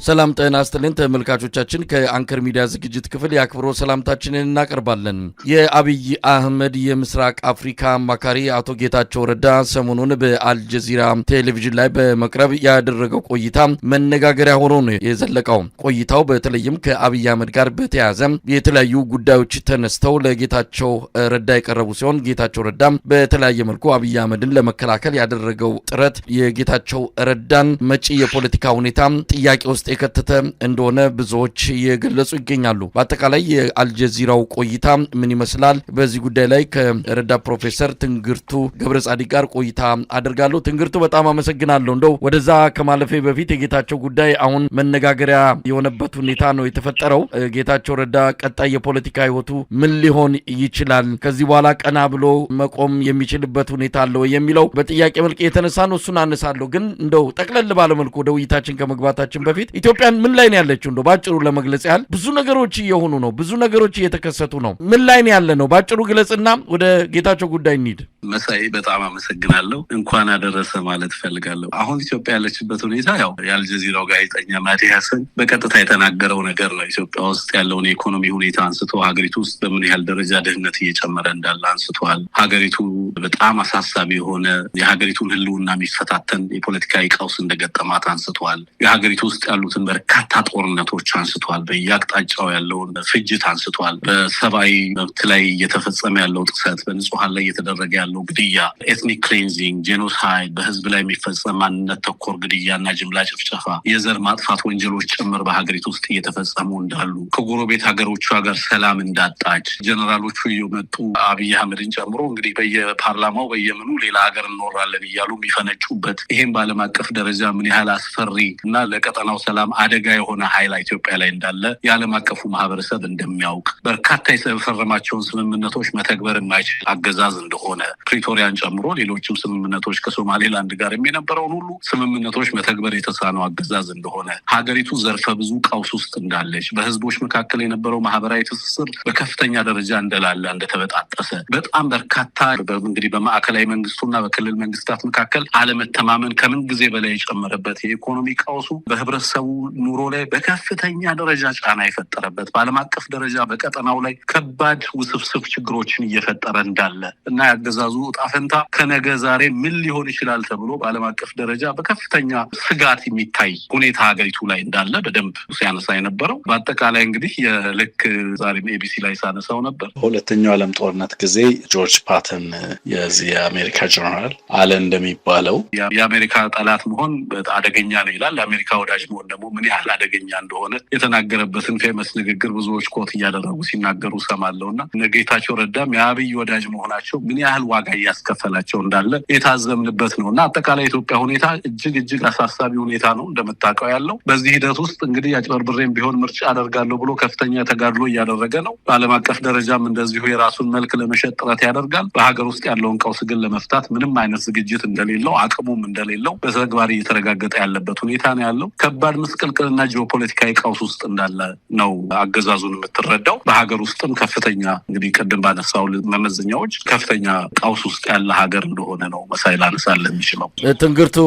ሰላም ጤና ይስጥልን ተመልካቾቻችን ከአንከር ሚዲያ ዝግጅት ክፍል ያክብሮ ሰላምታችንን እናቀርባለን። የአብይ አህመድ የምስራቅ አፍሪካ አማካሪ አቶ ጌታቸው ረዳ ሰሞኑን በአልጀዚራ ቴሌቪዥን ላይ በመቅረብ ያደረገው ቆይታ መነጋገሪያ ሆኖ ነው የዘለቀው። ቆይታው በተለይም ከአብይ አህመድ ጋር በተያያዘ የተለያዩ ጉዳዮች ተነስተው ለጌታቸው ረዳ የቀረቡ ሲሆን ጌታቸው ረዳ በተለያየ መልኩ አብይ አህመድን ለመከላከል ያደረገው ጥረት የጌታቸው ረዳን መጪ የፖለቲካ ሁኔታ ጥያቄ ውስጥ የከተተ እንደሆነ ብዙዎች የገለጹ ይገኛሉ። በአጠቃላይ የአልጀዚራው ቆይታ ምን ይመስላል? በዚህ ጉዳይ ላይ ከረዳ ፕሮፌሰር ትንግርቱ ገብረጻዲቅ ጋር ቆይታ አደርጋለሁ። ትንግርቱ በጣም አመሰግናለሁ። እንደው ወደዛ ከማለፌ በፊት የጌታቸው ጉዳይ አሁን መነጋገሪያ የሆነበት ሁኔታ ነው የተፈጠረው። ጌታቸው ረዳ ቀጣይ የፖለቲካ ህይወቱ ምን ሊሆን ይችላል? ከዚህ በኋላ ቀና ብሎ መቆም የሚችልበት ሁኔታ አለ ወይ የሚለው በጥያቄ መልክ የተነሳ ነው። እሱን አነሳለሁ። ግን እንደው ጠቅለል ባለ መልኩ ወደ ውይይታችን ከመግባታችን በፊት ኢትዮጵያን ምን ላይ ነው ያለችው? እንደው ባጭሩ ለመግለጽ ያህል ብዙ ነገሮች እየሆኑ ነው፣ ብዙ ነገሮች እየተከሰቱ ነው። ምን ላይ ነው ያለ ነው? ባጭሩ ግለጽና ወደ ጌታቸው ጉዳይ እንሂድ። መሳይ በጣም አመሰግናለሁ። እንኳን አደረሰ ማለት ፈልጋለሁ። አሁን ኢትዮጵያ ያለችበት ሁኔታ ያው የአልጀዚራው ጋዜጠኛ ማዲ ሀሰን በቀጥታ የተናገረው ነገር ነው። ኢትዮጵያ ውስጥ ያለውን የኢኮኖሚ ሁኔታ አንስቶ ሀገሪቱ ውስጥ በምን ያህል ደረጃ ድህነት እየጨመረ እንዳለ አንስቷል። ሀገሪቱ በጣም አሳሳቢ የሆነ የሀገሪቱን ህልውና የሚፈታተን የፖለቲካዊ ቀውስ እንደገጠማት አንስቷል። የሀገሪቱ ውስጥ ያሉትን በርካታ ጦርነቶች አንስቷል። በየአቅጣጫው ያለውን ፍጅት አንስቷል። በሰብአዊ መብት ላይ እየተፈጸመ ያለው ጥሰት፣ በንጹሃን ላይ እየተደረገ ያለው ግድያ፣ ኤትኒክ ክሌንዚንግ፣ ጄኖሳይድ፣ በህዝብ ላይ የሚፈጸም ማንነት ተኮር ግድያና ጅምላ ጭፍጨፋ፣ የዘር ማጥፋት ወንጀሎች ጭምር በሀገሪቱ ውስጥ እየተፈጸሙ እንዳሉ፣ ከጎረቤት ሀገሮቿ ጋር ሰላም እንዳጣች ጀነራሎቹ እየመጡ አብይ አህመድን ጨምሮ እንግዲህ በየፓርላማው በየምኑ ሌላ ሀገር እንኖራለን እያሉ የሚፈነጩበት፣ ይሄም በዓለም አቀፍ ደረጃ ምን ያህል አስፈሪ እና ለቀጠናው ሰላም አደጋ የሆነ ኃይል ኢትዮጵያ ላይ እንዳለ የዓለም አቀፉ ማህበረሰብ እንደሚያውቅ፣ በርካታ የፈረማቸውን ስምምነቶች መተግበር የማይችል አገዛዝ እንደሆነ ፕሪቶሪያን ጨምሮ ሌሎችም ስምምነቶች ከሶማሌላንድ ጋር የነበረውን ሁሉ ስምምነቶች መተግበር የተሳነው አገዛዝ እንደሆነ፣ ሀገሪቱ ዘርፈ ብዙ ቀውስ ውስጥ እንዳለች፣ በህዝቦች መካከል የነበረው ማህበራዊ ትስስር በከፍተኛ ደረጃ እንደላለ እንደተበጣጠሰ፣ በጣም በርካታ እንግዲህ በማዕከላዊ መንግስቱና በክልል መንግስታት መካከል አለመተማመን ከምን ጊዜ በላይ የጨመረበት፣ የኢኮኖሚ ቀውሱ በህብረተሰቡ ኑሮ ላይ በከፍተኛ ደረጃ ጫና የፈጠረበት፣ በዓለም አቀፍ ደረጃ በቀጠናው ላይ ከባድ ውስብስብ ችግሮችን እየፈጠረ እንዳለ እና ያገዛዙ ዕጣ ፈንታ ከነገ ዛሬ ምን ሊሆን ይችላል ተብሎ በዓለም አቀፍ ደረጃ በከፍተኛ ስጋት የሚታይ ሁኔታ ሀገሪቱ ላይ እንዳለ በደንብ ሲያነሳ የነበረው። በአጠቃላይ እንግዲህ የልክ ዛሬም ኤቢሲ ላይ ሳነሳው ነበር። በሁለተኛው ዓለም ጦርነት ጊዜ ጆርጅ ፓተን የዚህ የአሜሪካ ጀነራል አለ እንደሚባለው የአሜሪካ ጠላት መሆን አደገኛ ነው ይላል፣ የአሜሪካ ወዳጅ መሆን ደግሞ ምን ያህል አደገኛ እንደሆነ የተናገረበትን ፌመስ ንግግር ብዙዎች ኮት እያደረጉ ሲናገሩ ሰማለውና ጌታቸው ረዳም የአብይ ወዳጅ መሆናቸው ምን ያህል ዋጋ እያስከፈላቸው እንዳለ የታዘምንበት ነውና አጠቃላይ ኢትዮጵያ ሁኔታ እጅግ አሳሳቢ ሁኔታ ነው እንደምታውቀው ያለው። በዚህ ሂደት ውስጥ እንግዲህ አጭበርብሬም ቢሆን ምርጫ አደርጋለሁ ብሎ ከፍተኛ ተጋድሎ እያደረገ ነው። በዓለም አቀፍ ደረጃም እንደዚሁ የራሱን መልክ ለመሸጥ ጥረት ያደርጋል። በሀገር ውስጥ ያለውን ቀውስ ግን ለመፍታት ምንም አይነት ዝግጅት እንደሌለው፣ አቅሙም እንደሌለው በተግባር እየተረጋገጠ ያለበት ሁኔታ ነው ያለው። ከባድ ምስቅልቅልና ጂኦፖለቲካዊ ቀውስ ውስጥ እንዳለ ነው አገዛዙን የምትረዳው። በሀገር ውስጥም ከፍተኛ እንግዲህ ቅድም ባነሳው መመዘኛዎች ከፍተኛ ቀውስ ውስጥ ያለ ሀገር እንደሆነ ነው መሳይ ላነሳለ የሚችለው። ትንግርቱ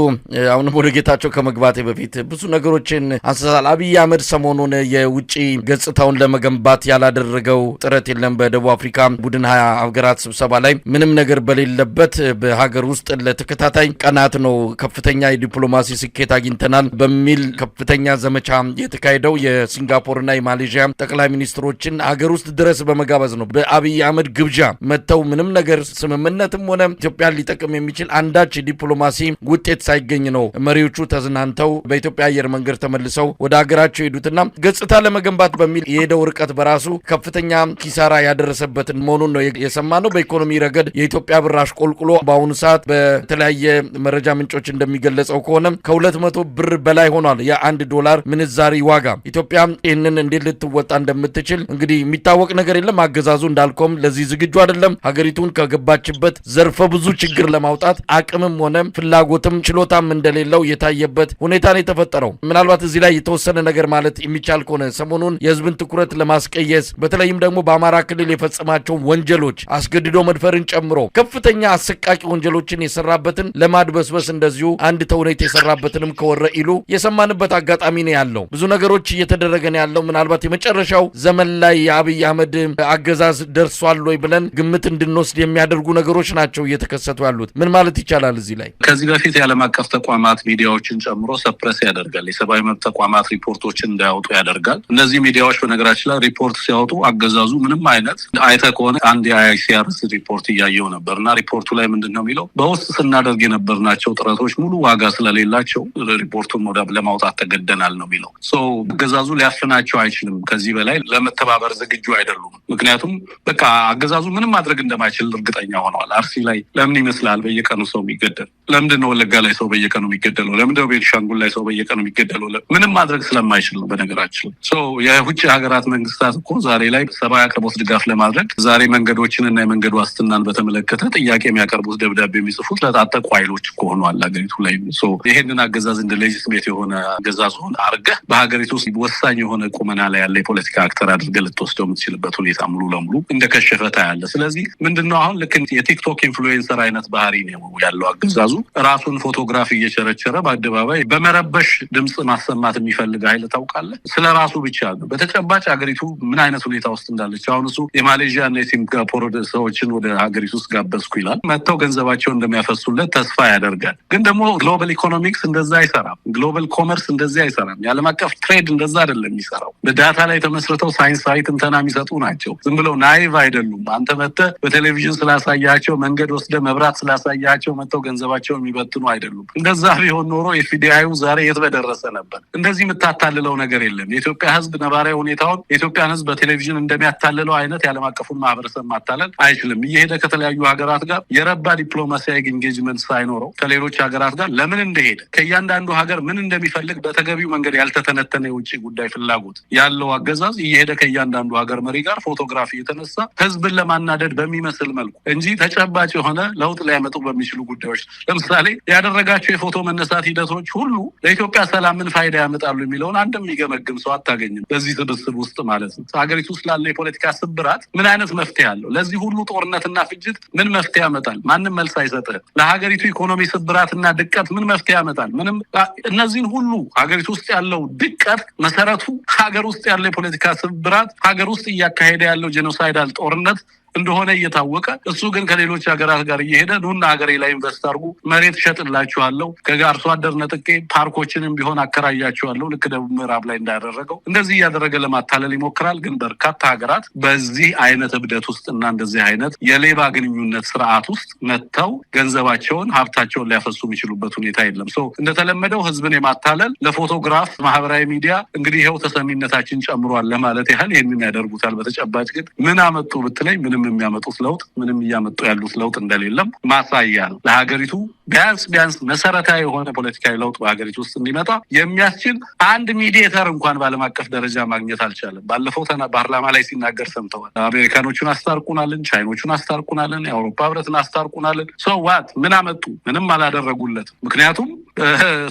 አሁንም ወደ ጌታቸው ከመግባቴ በፊት ብዙ ነገሮችን አንስታል። አብይ አህመድ ሰሞኑን የውጭ ገጽታውን ለመገንባት ያላደረገው ጥረት የለም። በደቡብ አፍሪካ ቡድን 20 ሀገራት ስብሰባ ላይ ምንም ነገር በሌለበት በሀገር ውስጥ ለተከታታይ ቀናት ነው ከፍተኛ የዲፕሎማሲ ስኬት አግኝተናል በሚል ከፍተኛ ዘመቻ የተካሄደው። የሲንጋፖርና የማሌዥያ ጠቅላይ ሚኒስትሮችን ሀገር ውስጥ ድረስ በመጋበዝ ነው። በአብይ አህመድ ግብዣ መተው ምንም ነገር ስምምነትም ሆነ ኢትዮጵያን ሊጠቅም የሚችል አንዳች ዲፕሎማሲ ውጤት ሳይገኝ ነው መሪዎቹ ተዝናንተው በኢትዮጵያ አየር መንገድ ተመልሰው ወደ ሀገራቸው ሄዱትና ገጽታ ለመገንባት በሚል የሄደው ርቀት በራሱ ከፍተኛ ኪሳራ ያደረሰበትን መሆኑን ነው የሰማነው። በኢኮኖሚ ረገድ የኢትዮጵያ ብር አሽቆልቁሎ በአሁኑ ሰዓት በተለያየ መረጃ ምንጮች እንደሚገለጸው ከሆነ ከ200 ብር በላይ ሆኗል የአንድ ዶላር ምንዛሪ ዋጋ። ኢትዮጵያ ይህንን እንዴት ልትወጣ እንደምትችል እንግዲህ የሚታወቅ ነገር የለም። አገዛዙ እንዳልከውም ለዚህ ዝግጁ አይደለም። ሀገሪቱን ከገባችበት ዘርፈ ብዙ ችግር ለማውጣት አቅምም ሆነ ፍላጎትም ችሎታም እንደሌለው የታየበት ሁኔታ ነው የተፈጠረው። ምናልባት እዚህ ላይ የተወሰነ ነገር ማለት የሚቻል ከሆነ ሰሞኑን የህዝብን ትኩረት ለማስቀየስ በተለይም ደግሞ በአማራ ክልል የፈጸማቸው ወንጀሎች አስገድዶ መድፈርን ጨምሮ ከፍተኛ አሰቃቂ ወንጀሎችን የሰራበትን ለማድበስበስ እንደዚሁ አንድ ተውኔት የሰራበትንም ከወረ ኢሉ የሰማንበት አጋጣሚ ነው ያለው። ብዙ ነገሮች እየተደረገ ነው ያለው። ምናልባት የመጨረሻው ዘመን ላይ የአብይ አህመድ አገዛዝ ደርሷል ወይ ብለን ግምት እንድንወስድ የሚያደርጉ ነገሮች ናቸው እየተከሰቱ ያሉት። ምን ማለት ይቻላል እዚህ ላይ? ከዚህ በፊት የዓለም አቀፍ ተቋማት ሚዲያዎችን ጨምሮ ሰፕረስ ያደርጋል። የሰብአዊ መብት ተቋማት ሪፖርቶችን እንዳያወጡ ያደርጋል። እነዚህ ሚዲያዎች በነገራችን ላይ ሪፖርት ሲያወጡ አገዛዙ ምንም አይነት አይተህ ከሆነ አንድ የአይሲአርስ ሪፖርት እያየው ነበር እና ሪፖርቱ ላይ ምንድን ነው የሚለው? በውስጥ ስናደርግ የነበርናቸው ጥረቶች ሙሉ ዋጋ ስለሌላቸው ሪፖርቱን ወደ ለማውጣት ተገደናል ነው የሚለው። አገዛዙ ሊያፍናቸው አይችልም። ከዚህ በላይ ለመተባበር ዝግጁ አይደሉም። ምክንያቱም በቃ አገዛዙ ምንም ማድረግ እንደማይችል እርግጠኛ ሆነዋል። አርሲ ላይ ለምን ይመስላል በየቀኑ ሰው የሚገደል? ለምንድን ነው ወለጋ ላይ ሰው በየቀኑ የሚገደለው? ለምንድን ነው ቤኒሻንጉል ላይ ሰው በየቀኑ የሚገደለው? ምንም ማድረግ ስለማይችል ነው። በነገራችን የውጭ ሀገራት መንግስታት እኮ ዛሬ ላይ ሰብአዊ አቅርቦት ድጋፍ ለማድረግ ዛሬ መንገዶችን እና የመንገድ ዋስትናን በተመለከተ ጥያቄ የሚያቀርቡት ደብዳቤ የሚጽፉት ለታጠቁ ኃይሎች እኮ ሆኗል ሀገሪቱ ላይ። ይሄንን አገዛዝ እንደ ሌጂስሌት የሆነ አገዛዝ ሆነ አድርገህ በሀገሪቱ ውስጥ ወሳኝ የሆነ ቁመና ላይ ያለ የፖለቲካ አክተር አድርገህ ልትወስደው የምትችልበት ሁኔታ ሙሉ ለሙሉ እንደከሸፈ ታያለህ። ስለዚህ ምንድነው አሁን ልክ የቲክቶክ ኢንፍሉዌንሰር አይነት ባህሪ ነው ያለው አገዛዙ። ራሱን ፎቶግራፍ እየቸረቸረ በአደባባይ በመረበሽ ድምጽ ማሰማት የሚፈልግ ኃይል ታውቃለህ። ስለ ራሱ ብቻ ነው። በተጨባጭ ሀገሪቱ ምን አይነት ሁኔታ ውስጥ እንዳለች አሁን እሱ የማሌዥያ እና የሲንጋፖር ሰዎችን ወደ ሀገሪቱ ውስጥ ጋበዝኩ ይላል። መጥተው ገንዘባቸውን እንደሚያፈሱለት ተስፋ ያደርጋል። ግን ደግሞ ግሎባል ኢኮኖሚክስ እንደዛ አይሰራም። ግሎባል ኮመርስ እንደዚህ አይሰራም። የዓለም አቀፍ ትሬድ እንደዛ አይደለም የሚሰራው። በዳታ ላይ ተመስርተው ሳይንሳዊ ትንተና የሚሰጡ ናቸው። ዝም ብለው ናይቭ አይደሉም። አንተ መጥተህ በቴሌቪዥን ስላሳያቸው፣ መንገድ ወስደህ መብራት ስላሳያቸው መጥተው ገንዘባቸውን የሚበትኑ አይደሉም። እንደዛ ቢሆን ኖሮ የኤፍዲአዩ ዛሬ የት በደረሰ ነበር። እንደዚህ የምታታልለው ነገር የለም። የኢትዮጵያ ሕዝብ ነባራዊ ሁኔታውን የኢትዮጵያን ሕዝብ በቴሌቪዥን እንደሚያታልለው አይነት የዓለም አቀፉን ማህበረሰብ ማታለል አይችልም። እየሄደ ከተለያዩ ሀገራት ጋር የረባ ዲፕሎማሲያዊ ኢንጌጅመንት ሳይኖረው ከሌሎች ሀገራት ጋር ለምን እንደሄደ ከእያንዳንዱ ሀገር ምን እንደሚፈልግ በተገቢው መንገድ ያልተተነተነ የውጭ ጉዳይ ፍላጎት ያለው አገዛዝ እየሄደ ከእያንዳንዱ ሀገር መሪ ጋር ፎቶግራፊ የተነሳ ሕዝብን ለማናደድ በሚመስል መልኩ እንጂ ተጨባጭ የሆነ ለውጥ ሊያመጡ በሚችሉ ጉዳዮች ለምሳሌ ያደረጋቸው የፎቶ መነሳት ሂደቶች ሁሉ ለኢትዮጵያ ሰላም ምን ፋይዳ ያመጣሉ የሚለውን አንድም የሚገመግም ሰው አታገኝም በዚህ ስብስብ ውስጥ ማለት ነው። ሀገሪቱ ውስጥ ላለ የፖለቲካ ስብራት ምን አይነት መፍትሄ አለው? ለዚህ ሁሉ ጦርነትና ፍጅት ምን መፍትሄ ያመጣል? ማንም መልስ አይሰጥህም። ለሀገሪቱ ኢኮኖሚ ስብራትና ድቀት ምን መፍትሄ ያመጣል? ምንም። እነዚህን ሁሉ ሀገሪቱ ውስጥ ያለው ድቀት መሰረቱ ሀገር ውስጥ ያለው የፖለቲካ ስብራት፣ ሀገር ውስጥ እያካሄደ ያለው ጄኖሳይዳል ጦርነት እንደሆነ እየታወቀ እሱ ግን ከሌሎች ሀገራት ጋር እየሄደ ኑና ሀገሬ ላይ ኢንቨስት አድርጉ፣ መሬት እሸጥላችኋለሁ፣ ከአርሶ አደር ነጥቄ ፓርኮችንም ቢሆን አከራያችኋለሁ፣ ልክ ደቡብ ምዕራብ ላይ እንዳደረገው እንደዚህ እያደረገ ለማታለል ይሞክራል። ግን በርካታ ሀገራት በዚህ አይነት እብደት ውስጥ እና እንደዚህ አይነት የሌባ ግንኙነት ስርዓት ውስጥ መጥተው ገንዘባቸውን ሀብታቸውን ሊያፈሱ የሚችሉበት ሁኔታ የለም። እንደተለመደው ህዝብን የማታለል ለፎቶግራፍ ማህበራዊ ሚዲያ እንግዲህ ይኸው ተሰሚነታችን ጨምሯል ለማለት ያህል ይህንን ያደርጉታል። በተጨባጭ ግን ምን አመጡ ብትለኝ ምንም የሚያመጡት ለውጥ ምንም እያመጡ ያሉት ለውጥ እንደሌለም ማሳያ ነው። ለሀገሪቱ ቢያንስ መሰረታዊ የሆነ ፖለቲካዊ ለውጥ በሀገሪቱ ውስጥ እንዲመጣ የሚያስችል አንድ ሚዲየተር እንኳን በዓለም አቀፍ ደረጃ ማግኘት አልቻለም። ባለፈው ፓርላማ ላይ ሲናገር ሰምተዋል። አሜሪካኖቹን አስታርቁናልን፣ ቻይኖቹን አስታርቁናልን፣ የአውሮፓ ህብረትን አስታርቁናልን። ዋት ምን አመጡ? ምንም አላደረጉለትም። ምክንያቱም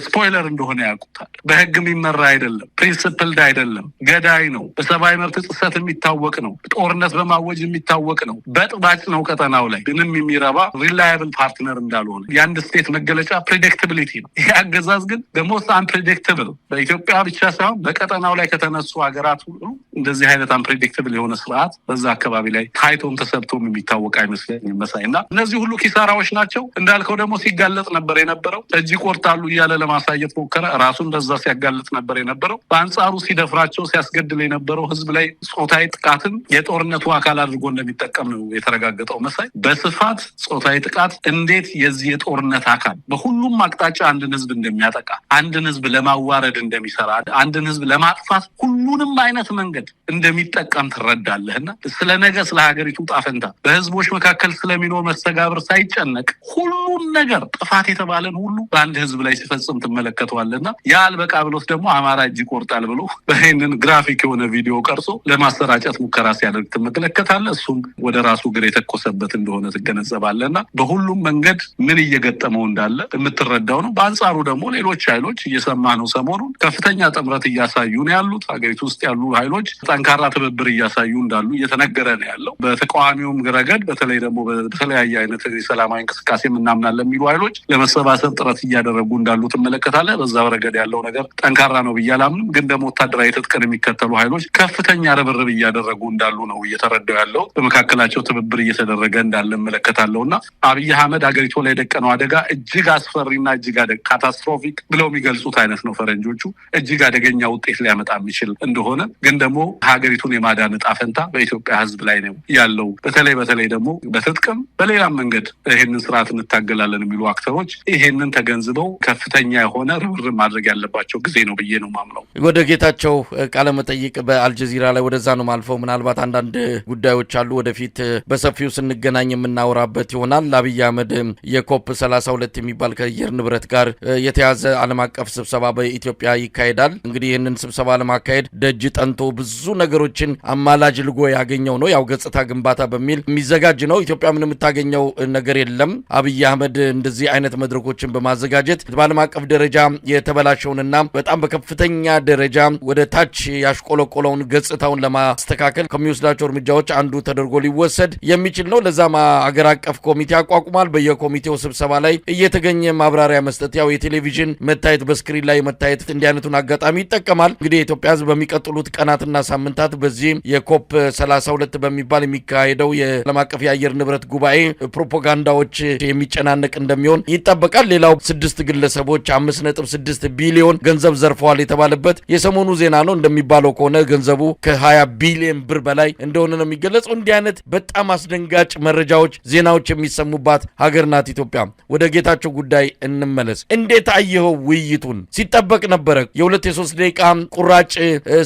ስፖይለር እንደሆነ ያውቁታል። በህግ የሚመራ አይደለም፣ ፕሪንስፕልድ አይደለም፣ ገዳይ ነው፣ በሰብአዊ መብት ጥሰት የሚታወቅ ነው፣ ጦርነት በማወጅ የሚታወቅ ነው፣ በጥባጭ ነው። ቀጠናው ላይ ምንም የሚረባ ሪላያብል ፓርትነር እንዳልሆነ የአንድ ስቴት መገለጫ ፕሬዲክታቢሊቲ ነው። ይሄ አገዛዝ ግን በሞስት አንፕሬዲክታብል በኢትዮጵያ ብቻ ሳይሆን በቀጠናው ላይ ከተነሱ ሀገራት ሁሉ እንደዚህ አይነት አንፕሬዲክታብል የሆነ ስርዓት በዛ አካባቢ ላይ ታይቶም ተሰብቶም የሚታወቅ አይመስለኝም መሳይ። እና እነዚህ ሁሉ ኪሳራዎች ናቸው። እንዳልከው ደግሞ ሲጋለጥ ነበር የነበረው። እጅ ይቆርጣሉ እያለ ለማሳየት ሞከረ። ራሱን እንደዛ ሲያጋልጥ ነበር የነበረው። በአንጻሩ ሲደፍራቸው ሲያስገድል የነበረው ህዝብ ላይ ጾታዊ ጥቃትን የጦርነቱ አካል አድርጎ እንደሚጠቀም ነው የተረጋገጠው መሳይ። በስፋት ጾታዊ ጥቃት እንዴት የዚህ የጦርነት አካል በሁሉም አቅጣጫ አንድን ህዝብ እንደሚያጠቃ፣ አንድን ህዝብ ለማዋረድ እንደሚሰራ፣ አንድን ህዝብ ለማጥፋት ሁሉንም አይነት መንገድ እንደሚጠቀም ትረዳለህና ስለ ነገ ስለ ሀገሪቱ ጣፈንታ በህዝቦች መካከል ስለሚኖር መስተጋብር ሳይጨነቅ ሁሉን ነገር ጥፋት የተባለን ሁሉ በአንድ ህዝብ ላይ ሲፈጽም ትመለከተዋለና ያ አልበቃ ብሎት ደግሞ አማራ እጅ ይቆርጣል ብሎ በይህንን ግራፊክ የሆነ ቪዲዮ ቀርጾ ለማሰራጨት ሙከራ ሲያደርግ ትመለከታለህ። እሱም ወደ ራሱ ግር የተኮሰበት እንደሆነ ትገነዘባለህና በሁሉም መንገድ ምን እየገጠመው እንዳለ የምትረዳው ነው። በአንጻሩ ደግሞ ሌሎች ኃይሎች እየሰማ ነው ሰሞኑን ከፍተኛ ጥምረት እያሳዩ ነው ያሉት። ሀገሪቱ ውስጥ ያሉ ኃይሎች ጠንካራ ትብብር እያሳዩ እንዳሉ እየተነገረ ነው ያለው። በተቃዋሚውም ረገድ በተለይ ደግሞ በተለያየ አይነት የሰላማዊ እንቅስቃሴ እናምናለን የሚሉ ኃይሎች ለመሰባሰብ ጥረት እያደረጉ እንዳሉ ትመለከታለህ። በዛ ረገድ ያለው ነገር ጠንካራ ነው ብዬ አላምንም። ግን ደግሞ ወታደራዊ ትጥቅን የሚከተሉ ኃይሎች ከፍተኛ ርብርብ እያደረጉ እንዳሉ ነው እየተረዳው ያለው። በመካከላቸው ትብብር እየተደረገ እንዳለ እመለከታለሁ እና አብይ አህመድ ሀገሪቱ ላይ የደቀነው አደጋ እጅግ አስፈሪና እጅግ ካታስትሮፊክ ብለው የሚገልጹት አይነት ነው ፈረንጆቹ። እጅግ አደገኛ ውጤት ሊያመጣ የሚችል እንደሆነ ግን ደግሞ ሀገሪቱን የማዳን ዕጣ ፈንታ በኢትዮጵያ ሕዝብ ላይ ነው ያለው። በተለይ ደግሞ በትጥቅም በሌላም መንገድ ይሄንን ስርዓት እንታገላለን የሚሉ አክተሮች ይሄንን ተገንዝበው ከፍተኛ የሆነ ርብርብ ማድረግ ያለባቸው ጊዜ ነው ብዬ ነው ማምነው። ወደ ጌታቸው ቃለ መጠይቅ በአልጀዚራ ላይ ወደዛ ነው ማልፈው። ምናልባት አንዳንድ ጉዳዮች አሉ ወደፊት በሰፊው ስንገናኝ የምናወራበት ይሆናል። አብይ አህመድ የኮፕ 32 የሚባል ከአየር ንብረት ጋር የተያዘ ዓለም አቀፍ ስብሰባ በኢትዮጵያ ይካሄዳል። እንግዲህ ይህንን ስብሰባ ለማካሄድ ደጅ ጠንቶ ብዙ ነገሮችን አማላጅ ልጎ ያገኘው ነው። ያው ገጽታ ግንባታ በሚል የሚዘጋጅ ነው። ኢትዮጵያ ምን የምታገኘው ነገር የለም። አብይ አህመድ እንደዚህ አይነት መድረኮችን በማዘጋጀት በዓለም አቀፍ ደረጃ የተበላሸውንና በጣም በከፍተኛ ደረጃ ወደ ታች ያሽቆለቆለውን ገጽታውን ለማስተካከል ከሚወስዳቸው እርምጃዎች አንዱ ተደርጎ ሊወሰድ የሚችል ነው። ለዛም አገር አቀፍ ኮሚቴ አቋቁሟል። በየኮሚቴው ስብሰባ ላይ እየተገኘ ማብራሪያ መስጠት፣ ያው የቴሌቪዥን መታየት፣ በስክሪን ላይ መታየት እንዲህ አይነቱን አጋጣሚ ይጠቀማል። እንግዲህ የኢትዮጵያ ሕዝብ በሚቀጥሉት ቀናትና ሳምንታት በዚህ የኮፕ 32 በሚባል የሚካሄደው የዓለም አቀፍ የአየር ንብረት ጉባኤ ፕሮፓጋንዳዎች የሚጨናነቅ እንደሚሆን ይጠበቃል። ሌላው 6 ግለሰቦች 5.6 ቢሊዮን ገንዘብ ዘርፈዋል የተባለበት የሰሞኑ ዜና ነው። እንደሚባለው ከሆነ ገንዘቡ ከ20 ቢሊዮን ብር በላይ እንደሆነ ነው የሚገለጸው። እንዲህ አይነት በጣም አስደንጋጭ መረጃዎች፣ ዜናዎች የሚሰሙባት ሀገር ናት ኢትዮጵያ። ወደ ጌታቸው ጉዳይ እንመለስ። እንዴት አየኸው? ውይይቱን ሲጠበቅ ነበረ። የ2-3 ደቂቃ ቁራጭ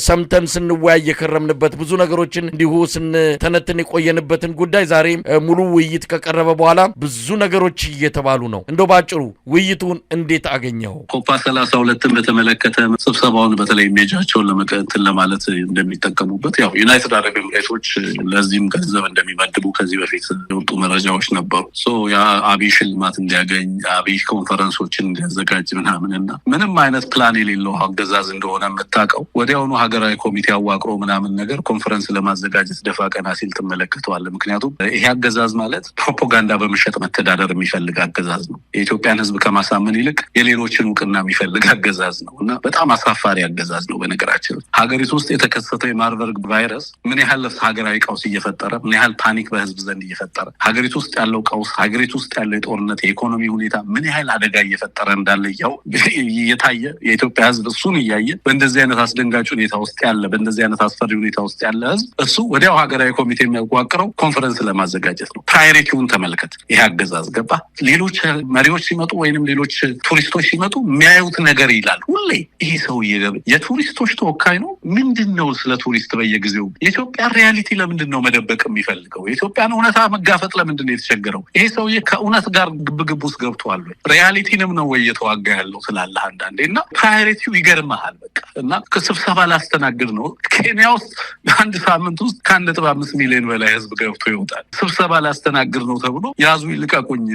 ሰምተን ስንወያይ የከረምንበት ብዙ ነገሮችን እንዲሁ ስንተነትን የቆየንበትን ጉዳይ ዛሬ ሙሉ ውይይት ከቀረበ በኋላ ብዙ ነገሮች እየተባሉ ነው። እንደው ባጭሩ ውይይቱን እንዴት አገኘኸው? ኮፓ 32ን በተመለከተ ስብሰባውን በተለይ ሜጃቸውን ለመቀንትን ለማለት እንደሚጠቀሙበት ያው ዩናይትድ አረብ ኤምሬቶች ለዚህም ገንዘብ እንደሚመድቡ ከዚህ በፊት የወጡ መረጃዎች ነበሩ። አብይ ሽልማት እንዲያገኝ አብይ ኮንፈረንሶችን እንዲያዘጋጅ ምናምንና ምንም አይነት ፕላን የሌለው አገዛዝ እንደሆነ የምታውቀው ወዲያውኑ ሀገራዊ ኮሚቴ አዋቅሮ ምናምን ነገር ኮንፈረንስ ለማዘጋጀት ደፋ ቀና ሲል ትመለከተዋል። ምክንያቱም ይሄ አገዛዝ ማለት ፕሮፓጋንዳ በመሸጥ መተዳደር የሚፈልግ አገዛዝ ነው። የኢትዮጵያን ሕዝብ ከማሳመን ይልቅ የሌሎችን እውቅና የሚፈልግ አገዛዝ ነው እና በጣም አሳፋሪ አገዛዝ ነው። በነገራችን ሀገሪቱ ውስጥ የተከሰተው የማርበርግ ቫይረስ ምን ያህል ሀገራዊ ቀውስ እየፈጠረ ምን ያህል ፓኒክ በሕዝብ ዘንድ እየፈጠረ ሀገሪቱ ውስጥ ያለው ቀውስ ሀገሪቱ ውስጥ ያለው የጦርነት የኢኮኖሚ ሁኔታ ምን ያህል አደጋ እየፈጠረ እንዳለ ያው እየታየ የኢትዮጵያ ሕዝብ እሱን እያየ በእንደዚህ አይነት አስደንጋጭ ሁኔታ ውስጥ ያለ በእንደዚህ አይነት አስፈሪ ሁኔታ ውስጥ ያለ ሕዝብ እሱ ወዲያው ሀገራዊ ኮሚቴ የሚያዋቅረው ኮንፈረንስ ለማዘጋጀት ነው። ፕራዮሪቲውን ተመልከት። ይህ አገዛዝ ገባ ሌሎች መሪዎች ሲመጡ ወይንም ሌሎች ቱሪስቶች ሲመጡ የሚያዩት ነገር ይላል ሁሌ ይሄ ሰውዬ የቱሪስቶች ተወካይ ነው። ምንድን ነው ስለ ቱሪስት በየጊዜው የኢትዮጵያ ሪያሊቲ ለምንድን ነው መደበቅ የሚፈልገው? የኢትዮጵያን እውነታ መጋፈጥ ለምንድን ነው የተቸገረው? ይሄ ሰውዬ ከእውነት ጋር ግብግብ ውስጥ ገብቷል ወይ? ሪያሊቲንም ነው ወይ እየተዋጋ ያለው ስላለ አንዳንዴ እና ፕራዮሪቲው ይገርመሃል። በቃ እና ከስብሰባ ላስተናግድ ነው ኬንያ ውስጥ በአንድ ሳምንት ውስጥ ከ1.5 ሚሊዮን በላይ ህዝብ ገብቶ ይወጣል። ስብሰባ ላስተናግድ ነው ተብሎ ያዙ ይልቀቁኝ።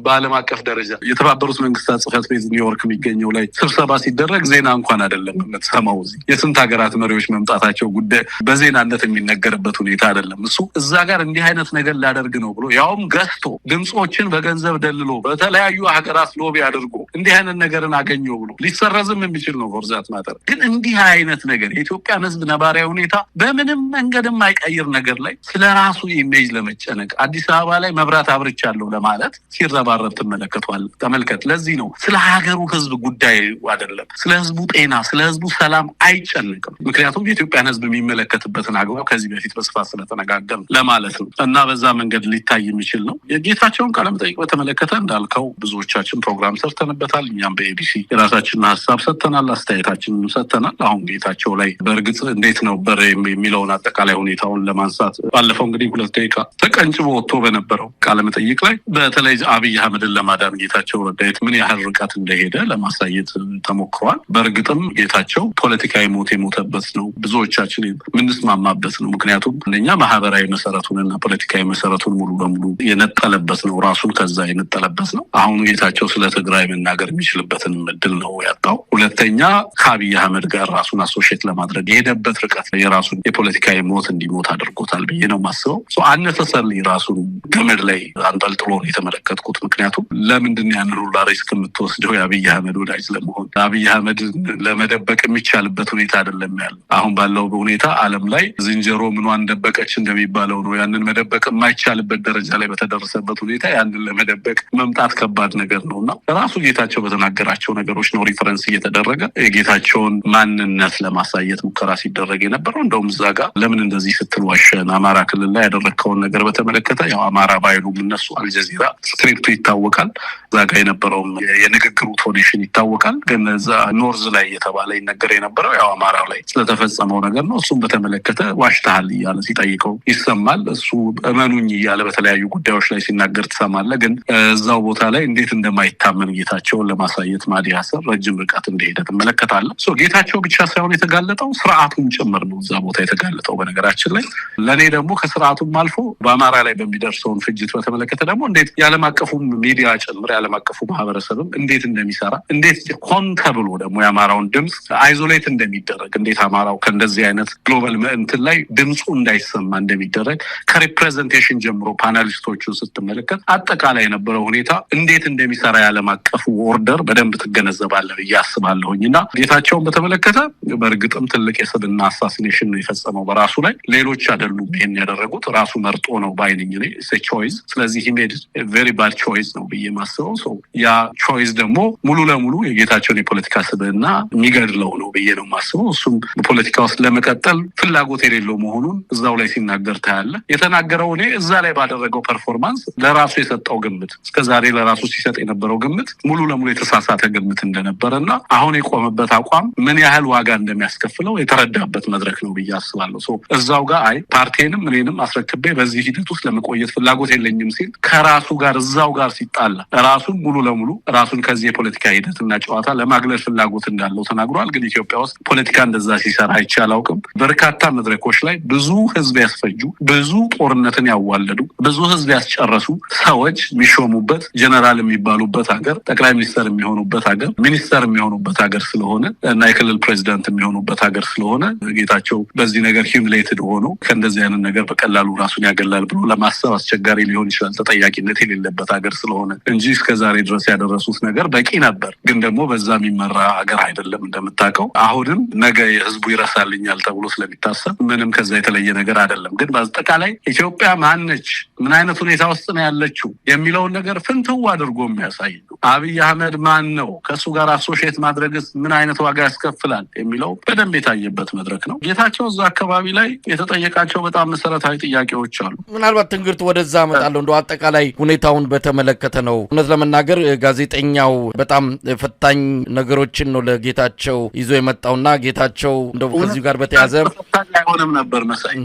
በዓለም አቀፍ ደረጃ የተባበሩት መንግስታት ጽሕፈት ቤት ኒውዮርክ የሚገኘው ላይ ስብሰባ ሲደረግ ዜና እንኳን አይደለም የምትሰማው። እዚህ የስንት ሀገራት መሪዎች መምጣታቸው ጉዳይ በዜናነት የሚነገርበት ሁኔታ አይደለም። እሱ እዛ ጋር እንዲህ አይነት ነገር ላደርግ ነው ብሎ ያውም ገዝቶ ድምፆችን በገንዘብ ደልሎ በተለያዩ ሀገራት ሎቢ አድርጎ እንዲህ አይነት ነገርን አገኘው ብሎ ሊሰረዝም የሚችል ነው ፎርዛት ማተር። ግን እንዲህ አይነት ነገር የኢትዮጵያን ህዝብ ነባራዊ ሁኔታ በምንም መንገድ የማይቀይር ነገር ላይ ስለ ራሱ ኢሜጅ ለመጨነቅ አዲስ አበባ ላይ መብራት አብርቻለሁ ለማለት ሲረባረብ ትመለከቷል። ተመልከት። ለዚህ ነው ስለ ሀገሩ ህዝብ ጉዳይ አይደለም፣ ስለ ህዝቡ ጤና፣ ስለ ህዝቡ ሰላም አይጨንቅም። ምክንያቱም የኢትዮጵያን ህዝብ የሚመለከትበትን አግባብ ከዚህ በፊት በስፋት ስለተነጋገር ለማለት ነው እና በዛ መንገድ ሊታይ የሚችል ነው። የጌታቸውን ቃለ መጠይቅ በተመለከተ እንዳልከው ብዙዎቻችን ፕሮግራም ሰርተንበታል። እኛም በኤቢሲ የራሳችንን ሀሳብ ሰጥተናል፣ አስተያየታችንን ሰጥተናል። አሁን ጌታቸው ላይ በእርግጥ እንዴት ነው በር የሚለውን አጠቃላይ ሁኔታውን ለማንሳት ባለፈው እንግዲህ 2 ደቂቃ ተቀንጭቦ ወጥቶ በነበረው ቃለ መጠይቅ ላይ በተለይ አብይ አህመድን ለማዳን ጌታቸው ረዳ ምን ያህል ርቀት እንደሄደ ለማሳየት ተሞክሯል። በእርግጥም ጌታቸው ፖለቲካዊ ሞት የሞተበት ነው፣ ብዙዎቻችን የምንስማማበት ነው። ምክንያቱም አንደኛ ማህበራዊ መሰረቱንና ፖለቲካዊ መሰረቱን ሙሉ በሙሉ የነጠለበት ነው፣ ራሱን ከዛ የነጠለበት ነው። አሁን ጌታቸው ስለ ትግራይ መናገር የሚችልበትን እድል ነው ያጣው። ሁለተኛ ከአብይ አህመድ አህመድ ጋር ራሱን አሶሺየት ለማድረግ የሄደበት ርቀት የራሱን የፖለቲካዊ ሞት እንዲሞት አድርጎታል ብዬ ነው የማስበው። አነሰሰርሊ ራሱን ገመድ ላይ አንጠልጥሎ ነው የተመለከትኩት። ምክንያቱም ለምንድን ነው ያንን ሁሉ ሪስክ የምትወስደው? የአብይ አህመድ ወዳጅ ለመሆን አብይ አህመድ ለመደበቅ የሚቻልበት ሁኔታ አይደለም ያለው። አሁን ባለው ሁኔታ ዓለም ላይ ዝንጀሮ ምኗን ደበቀች እንደሚባለው ነው። ያንን መደበቅ የማይቻልበት ደረጃ ላይ በተደረሰበት ሁኔታ ያንን ለመደበቅ መምጣት ከባድ ነገር ነውና ራሱ ጌታቸው በተናገራቸው ነገሮች ነው ሪፈረንስ እየተደረገ የጌታቸውን ማንነት ለማሳየት ሙከራ ሲደረግ የነበረው። እንደውም እዛ ጋር ለምን እንደዚህ ስትል ዋሸን? አማራ ክልል ላይ ያደረግከውን ነገር በተመለከተ ያው አማራ ባይሉም እነሱ አልጀዚራ ስክሪፕቱ ይታወቃል። እዛ ጋር የነበረውም የንግግሩ ቶኔሽን ይታወቃል። ግን እዛ ኖርዝ ላይ እየተባለ ይነገር የነበረው ያው አማራ ላይ ስለተፈጸመው ነገር ነው። እሱም በተመለከተ ዋሽተሃል እያለ ሲጠይቀው ይሰማል። እሱ እመኑኝ እያለ በተለያዩ ጉዳዮች ላይ ሲናገር ትሰማለህ። ግን እዛው ቦታ ላይ እንዴት እንደማይታመን ጌታቸውን ለማሳየት ማዲ ሀሰን ረጅም ርቀት እንደሄደ ትመለከታለህ። ጌታቸው ብቻ ሳይሆን የተጋለጠው ስርዓቱም ጭምር ነው እዛ ቦታ የተጋለጠው። በነገራችን ላይ ለእኔ ደግሞ ከስርዓቱም አልፎ በአማራ ላይ በሚደርሰውን ፍጅት በተመለከተ ደግሞ እንዴት የዓለም አቀፉ ሚዲያ ጭምር የዓለም አቀፉ ማህበረሰብም እንዴት እንደሚሰራ እንዴት ሆን ተብሎ ደግሞ የአማራውን ድምፅ አይዞሌት እንደሚደረግ እንዴት አማራው ከእንደዚህ አይነት ግሎባል እንትን ላይ ድምፁ እንዳይሰማ እንደሚደረግ ከሪፕሬዘንቴሽን ጀምሮ ፓናሊስቶቹን ስትመለከት አጠቃላይ የነበረው ሁኔታ እንዴት እንደሚሰራ የዓለም አቀፉ ኦርደር በደንብ ትገነዘባለህ ብዬ አስባለሁኝ። እና ጌታቸውን በተመለከተ በእርግጥም ትልቅ የስብና አሳሲኔሽን ነው የፈጸመው በራሱ ላይ። ሌሎች አይደሉም ይሄን ያደረጉት፣ ራሱ መርጦ ነው ባይነኝ እኔ ቾይስ። ስለዚህ he made a very bad choice ነው ብዬ ማስበው። ያ ቾይስ ደግሞ ሙሉ ለሙሉ የጌታቸውን የፖለቲካ ስብዕና የሚገድለው ነው ብዬ ነው ማስበው። እሱም በፖለቲካ ውስጥ ለመቀጠል ፍላጎት የሌለው መሆኑን እዛው ላይ ሲናገር ታያለ። የተናገረው እኔ እዛ ላይ ባደረገው ፐርፎርማንስ ለራሱ የሰጠው ግምት እስከዛሬ ለራሱ ሲሰጥ የነበረው ግምት ሙሉ ለሙሉ የተሳሳተ ግምት እንደነበረና አሁን የቆመበት አቋም ምን ያህል ዋጋ እንደሚያስከፍለው የተረዳበት መድረክ ነው ብዬ አስባለሁ። እዛው ጋር አይ ፓርቲንም እኔንም አስረክቤ በዚህ ሂደት ውስጥ ለመቆየት ፍላጎት የለኝም ሲል ከራሱ ጋር እዛው ጋር ሲጣላ ራሱን ሙሉ ለሙሉ ራሱን ከዚህ የፖለቲካ ሂደትና ጨዋታ ለማግለል ፍላጎት እንዳለው ተናግሯል። ግን ኢትዮጵያ ውስጥ ፖለቲካ እንደዛ ሲሰራ አይቼ አላውቅም። በርካታ መድረኮች ላይ ብዙ ህዝብ ያስፈጁ፣ ብዙ ጦርነትን ያዋለዱ፣ ብዙ ህዝብ ያስጨረሱ ሰዎች የሚሾሙበት ጀነራል የሚባሉበት ሀገር፣ ጠቅላይ ሚኒስተር የሚሆኑበት ሀገር፣ ሚኒስተር የሚሆኑበት ሀገር ስለሆነ እና የክልል ፕሬዚዳንት የሚሆኑበት ሀገር ስለሆነ ጌታቸው በዚህ ነገር ሂዩሚሌትድ ሆኖ ከእንደዚህ አይነት ነገር በቀላሉ ራሱን ያገላል ብሎ ለማሰብ አስቸጋሪ ሊሆን ይችላል። ተጠያቂነት የሌለበት ሀገር ስለሆነ እንጂ እስከዛሬ ድረስ ያደረሱት ነገር በቂ ነበር። ግን ደግሞ በዛ የሚመራ ሀገር አይደለም እንደምታውቀው። አሁንም ነገ ህዝቡ ይረሳልኛል ተብሎ ስለሚታሰብ ምንም ከዛ የተለየ ነገር አይደለም። ግን በአጠቃላይ ኢትዮጵያ ማነች፣ ምን አይነት ሁኔታ ውስጥ ነው ያለችው የሚለውን ነገር ፍንትው አድርጎ የሚያሳይ ነው። አብይ አህመድ ማን ነው፣ ከእሱ ጋር አሶሺየት ማድረግስ ምን አይነት ዋጋ ያስከፍላል የሚለው በደንብ የታየበት መድረክ ነው። ጌታቸው እዛ አካባቢ ላይ የተጠየቃቸው በጣም መሰረታዊ ጥያቄዎች አሉ። ምናልባት ትንግርት ወደዛ እመጣለሁ። እንደው አጠቃላይ ሁኔታውን በተመለከተ ነው። እውነት ለመናገር ጋዜጠኛው በጣም ፈታኝ ነገሮችን ነው ለጌታቸው ይዞ የመጣውና ጌታቸው እንደው ከዚህ ጋር በተያዘ ፈታኝ አይሆንም ነበር መሳይ።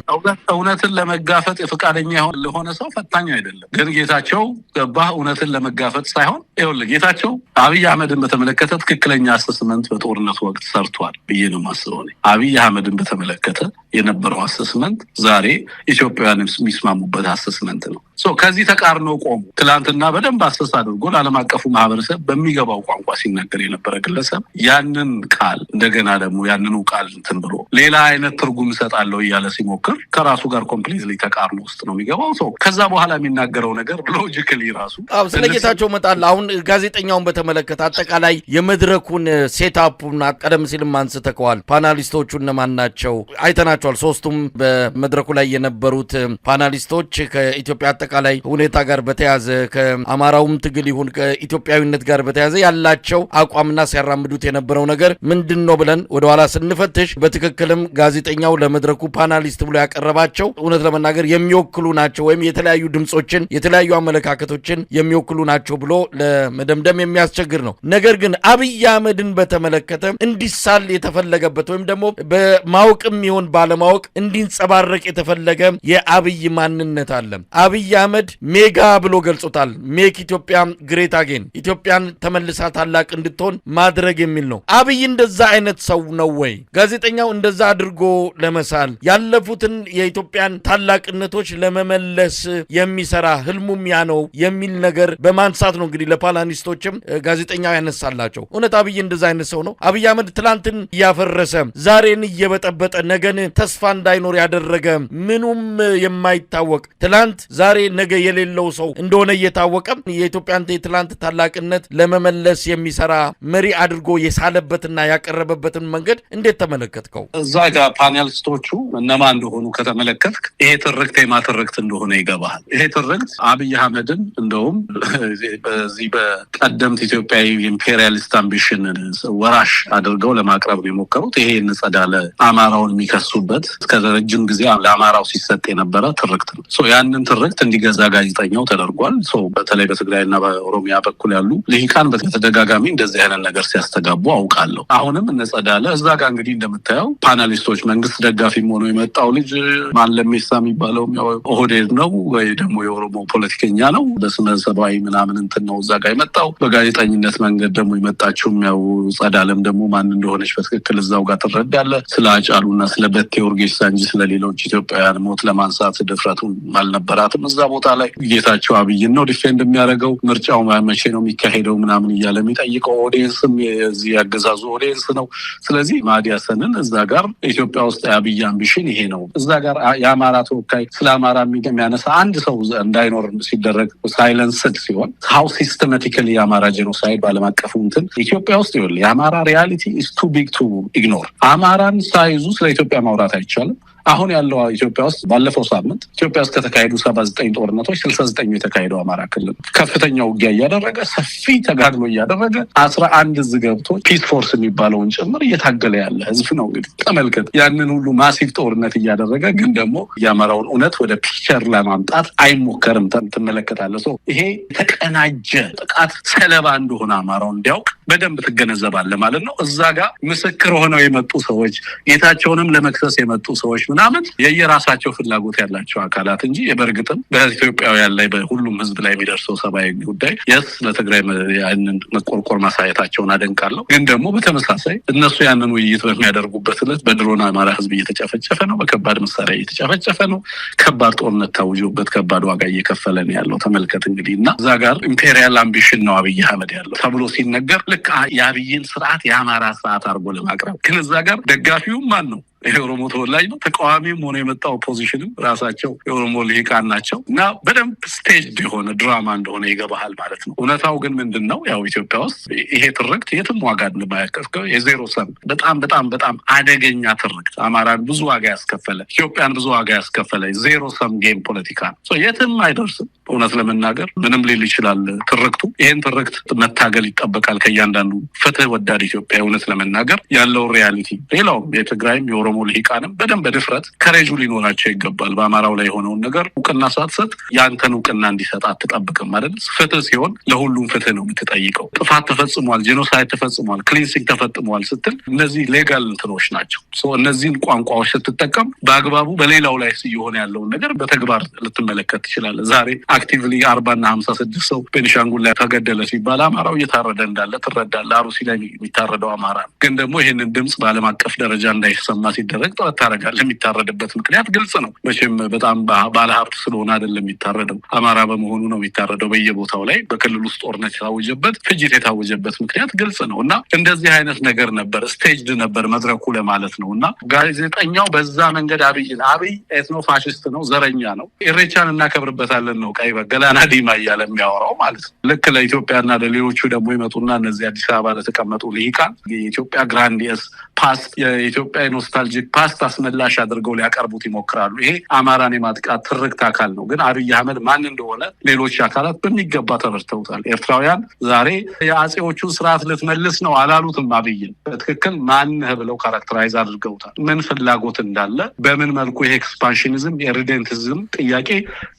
እውነትን ለመጋፈጥ ፈቃደኛ ለሆነ ሰው ፈታኝ አይደለም። ግን ጌታቸው ገባህ እውነትን ለመጋፈጥ ሳይሆን ይኸውልህ ጌታቸው አብይ አህመድን በተመለከተ ትክክለኛ አሰስመንት በጦርነቱ ወቅት ሰርቷል ብዬ ነው የማስበው። አብይ አህመድን በተመለከተ የነበረው አሰስመንት ዛሬ ኢትዮጵያውያን የሚስማሙበት አሰስመንት ነው። ከዚህ ተቃርኖ ቆሙ። ትላንትና በደንብ አሰስ አድርጎ ለዓለም አቀፉ ማህበረሰብ በሚገባው ቋንቋ ሲናገር የነበረ ግለሰብ ያንን ቃል እንደገና ደግሞ ያንኑ ቃል እንትን ብሎ ሌላ አይነት ትርጉም እሰጣለሁ እያለ ሲሞክር ከራሱ ጋር ኮምፕሊትሊ ተቃርኖ ውስጥ ነው የሚገባው። ከዛ በኋላ የሚናገረው ነገር ሎጂካሊ ራሱ ስለ ጌታቸው መጣል። አሁን ጋዜጠኛውን በተመለከተ አጠቃላይ የመድረኩን ሴታፑን ቀደም ሲልም አንስተከዋል። ፓናሊስቶቹ እነማን ናቸው አይተናቸዋል። ሶስቱም በመድረኩ ላይ የነበሩት ፓናሊስቶች ከኢትዮጵያ አጠቃላይ ሁኔታ ጋር በተያዘ ከአማራውም ትግል ይሁን ከኢትዮጵያዊነት ጋር በተያዘ ያላቸው አቋምና ሲያራምዱት የነበረው ነገር ምንድን ነው ብለን ወደኋላ ስንፈትሽ በትክክልም ጋዜጠኛው ለመድረኩ ፓናሊስት ብሎ ያቀረባቸው እውነት ለመናገር የሚወክሉ ናቸው ወይም የተለያዩ ድምጾችን የተለያዩ አመለካከቶችን የሚወክሉ ናቸው ብሎ ለመደምደም የሚያስቸግር ነው። ነገር ግን አብይ አህመድን በተመለከተ እንዲሳል የተፈለገበት ወይም ደግሞ በማወቅም ይሁን ባለማወቅ እንዲንጸባረቅ የተፈለገ የአብይ ማንነት አለ። አብይ አህመድ ሜጋ ብሎ ገልጾታል። ሜክ ኢትዮጵያ ግሬት አጌን፣ ኢትዮጵያን ተመልሳ ታላቅ እንድትሆን ማድረግ የሚል ነው። አብይ እንደዛ አይነት ሰው ነው ወይ? ጋዜጠኛው እንደዛ አድርጎ ለመሳል ያለፉትን የኢትዮጵያን ታላቅነቶች ለመመለስ የሚሰራ ህልሙም ያ ነው የሚል ነገር በማንሳት ነው እንግዲህ ለፓናሊስቶችም ጋዜጠኛው ያነሳላቸው። እውነት አብይ እንደዛ አይነት ሰው ነው? አብይ አህመድ ትላንትን እያፈረሰ ዛሬን እየበጠበጠ ነገን ተስፋ እንዳይኖር ያደረገ ምኑም የማይታወቅ ትላንት ዛሬ ነገ የሌለው ሰው እንደሆነ እየታወቀ የኢትዮጵያን የትላንት ታላቅነት ለመመለስ የሚሰራ መሪ አድርጎ የሳለበትና ያቀረበበትን መንገድ እንዴት ተመለከትከው? እዛ ጋር ፓናሊስቶቹ እነማን እንደሆኑ ከተመለከትክ ይሄ ትርክት የማትርክት እንደሆነ ይገባሃል። ይሄ ትርክት አብይ አህመድን እንደውም በዚህ በቀደምት ኢትዮጵያዊ ኢምፔሪያሊስት አምቢሽን ወራሽ አድርገው ለማቅረብ ነው የሞከሩት። ይሄ እንጸዳለ አማራውን የሚከሱበት እስከ ረጅም ጊዜ ለአማራው ሲሰጥ የነበረ ትርክት ነው። ያንን ትርክት እንዲገዛ ጋዜጠኛው ተደርጓል። በተለይ በትግራይና በኦሮሚያ በኩል ያሉ ልሂቃን በተደጋጋሚ እንደዚህ አይነት ነገር ሲያስተጋቡ አውቃለሁ። አሁንም እነጸዳለ እዛ ጋር እንግዲህ እንደምታየው ፓናሊስቶች መንግስት ደጋፊም ሆኖ የመጣው ልጅ ማን ለሜሳ የሚባለው ኦህዴድ ነው ወይ ደግሞ የኦሮሞ ፖለቲከኛ ነው፣ በስመ ሰባዊ ምናምን እንትን ነው እዛ ጋር የመጣው። በጋዜጠኝነት መንገድ ደግሞ የመጣችው ያው ጸዳለም ደግሞ ማን እንደሆነች በትክክል እዛው ጋር ትረዳለህ። ስለ አጫሉና ስለ በቴ ኡርጌሳ እንጂ ስለሌሎች ኢትዮጵያውያን ሞት ለማንሳት ድፍረቱን አልነበራትም። እዛ ቦታ ላይ ጌታቸው አብይን ነው ዲፌንድ የሚያደርገው። ምርጫው መቼ ነው የሚካሄደው ምናምን እያለ የሚጠይቀው ኦዲየንስም የዚህ ያገዛዙ ኦዲየንስ ነው። ስለዚህ ማህዲ ሀሰንን እዛ ጋር ኢትዮጵያ ውስጥ የአብይ አምቢሽን ይሄ ነው። እዛ ጋር የአማራ ተወካይ ስለ አማራ የሚያነሳ አንድ ሰው እንዳይኖር ሲደረግ ሳይለንስድ ሲሆን ሀው ሲስተማቲካሊ የአማራ ጄኖሳይድ ባለም አቀፉ እንትን ኢትዮጵያ ውስጥ ይኸውልህ የአማራ ሪያሊቲ ኢዝ ቱ ቢግ ቱ ኢግኖር። አማራን ሳይዙ ስለ ኢትዮጵያ ማውራት አይቻልም። አሁን ያለው ኢትዮጵያ ውስጥ ባለፈው ሳምንት ኢትዮጵያ ውስጥ ከተካሄዱ 79 ጦርነቶች 69 የተካሄደው አማራ ክልል ከፍተኛ ውጊያ እያደረገ ሰፊ ተጋድሎ እያደረገ 11 ዝገብቶ ፒስ ፎርስ የሚባለውን ጭምር እየታገለ ያለ ህዝብ ነው። እንግዲህ ተመልከት፣ ያንን ሁሉ ማሲቭ ጦርነት እያደረገ ግን ደግሞ የአማራውን እውነት ወደ ፒክቸር ለማምጣት አይሞከርም። ትመለከታለህ። ይሄ የተቀናጀ ጥቃት ሰለባ እንደሆነ አማራው እንዲያውቅ በደንብ ትገነዘባለህ ማለት ነው። እዛ ጋር ምስክር ሆነው የመጡ ሰዎች ጌታቸውንም ለመክሰስ የመጡ ሰዎች ምናምን የየራሳቸው ፍላጎት ያላቸው አካላት እንጂ በእርግጥም በኢትዮጵያውያን ላይ በሁሉም ህዝብ ላይ የሚደርሰው ሰብአዊ ጉዳይ የስ ለትግራይ ያንን መቆርቆር ማሳየታቸውን አደንቃለሁ። ግን ደግሞ በተመሳሳይ እነሱ ያንን ውይይት በሚያደርጉበት ዕለት በድሮን አማራ ህዝብ እየተጨፈጨፈ ነው፣ በከባድ መሳሪያ እየተጨፈጨፈ ነው፣ ከባድ ጦርነት ታውጆበት ከባድ ዋጋ እየከፈለ ነው ያለው። ተመልከት እንግዲህ እና እዛ ጋር ኢምፔሪያል አምቢሽን ነው አብይ አህመድ ያለው ተብሎ ሲነገር ልክ የአብይን ስርዓት የአማራ ስርዓት አድርጎ ለማቅረብ ግን እዛ ጋር ደጋፊውም ማን ነው? የኦሮሞ ተወላጅ ነው። ተቃዋሚም ሆነ የመጣው ኦፖዚሽንም ራሳቸው የኦሮሞ ልሂቃን ናቸው እና በደንብ ስቴጅ የሆነ ድራማ እንደሆነ ይገባሃል ማለት ነው። እውነታው ግን ምንድን ነው? ያው ኢትዮጵያ ውስጥ ይሄ ትርክት የትም ዋጋ እንደማያስከፍለው የዜሮ ሰም በጣም አደገኛ ትርክት አማራን ብዙ ዋጋ ያስከፈለ፣ ኢትዮጵያን ብዙ ዋጋ ያስከፈለ ዜሮ ሰም ጌም ፖለቲካ ነው። የትም አይደርስም። እውነት ለመናገር ምንም ሊል ይችላል ትርክቱ። ይህን ትርክት መታገል ይጠበቃል ከእያንዳንዱ ፍትህ ወዳድ ኢትዮጵያ። እውነት ለመናገር ያለው ሪያሊቲ ሌላውም የትግራይም የኦሮሞ ልሂቃንም በደንብ በድፍረት ከሬጁ ሊኖራቸው ይገባል። በአማራው ላይ የሆነውን ነገር እውቅና ሳትሰጥ ያንተን እውቅና እንዲሰጥ አትጠብቅም አይደል? ፍትህ ሲሆን ለሁሉም ፍትህ ነው የምትጠይቀው። ጥፋት ተፈጽሟል፣ ጄኖሳይድ ተፈጽሟል፣ ክሊንሲንግ ተፈጽሟል ስትል እነዚህ ሌጋል እንትኖች ናቸው። እነዚህን ቋንቋዎች ስትጠቀም በአግባቡ በሌላው ላይ እየሆነ ያለውን ነገር በተግባር ልትመለከት ትችላለህ። ዛሬ አክቲቭሊ 40 እና 56 ሰው ቤኒሻንጉል ላይ ተገደለ ሲባል አማራው እየታረደ እንዳለ ትረዳለህ። አሩሲ ላይ የሚታረደው አማራ ነው። ግን ደግሞ ይህንን ድምጽ በዓለም አቀፍ ደረጃ እንዳይሰማ ሲደረግ ጥረት ታደርጋለህ። የሚታረድበት ምክንያት ግልጽ ነው። መቼም በጣም ባለሀብት ስለሆነ አይደለም የሚታረደው፣ አማራ በመሆኑ ነው የሚታረደው። በየቦታው ላይ በክልል ውስጥ ጦርነት የታወጀበት ፍጅት የታወጀበት ምክንያት ግልጽ ነው እና እንደዚህ አይነት ነገር ነበር፣ ስቴጅድ ነበር መድረኩ ለማለት ነው። እና ጋዜጠኛው በዛ መንገድ አብይ ኤትኖ ፋሽስት ነው፣ ዘረኛ ነው፣ ኢሬቻን እናከብርበታለን ነው ቀይ በገላና ዲማ እያለ የሚያወራው ማለት ነው። ልክ ለኢትዮጵያና ለሌሎቹ ደግሞ ይመጡና እነዚህ አዲስ አበባ ለተቀመጡ ልሂቃን የኢትዮጵያ ግራንዲየስ ፓስት የኢትዮጵያ ኖስታልጂክ ፓስት አስመላሽ አድርገው ሊያቀርቡት ይሞክራሉ። ይሄ አማራን የማጥቃት ትርክት አካል ነው። ግን አብይ አህመድ ማን እንደሆነ ሌሎች አካላት በሚገባ ተረድተውታል። ኤርትራውያን ዛሬ የአጼዎቹን ስርዓት ልትመልስ ነው አላሉትም። አብይን በትክክል ማንህ ብለው ካራክተራይዝ አድርገውታል። ምን ፍላጎት እንዳለ፣ በምን መልኩ ይሄ ኤክስፓንሽኒዝም የሪደንቲዝም ጥያቄ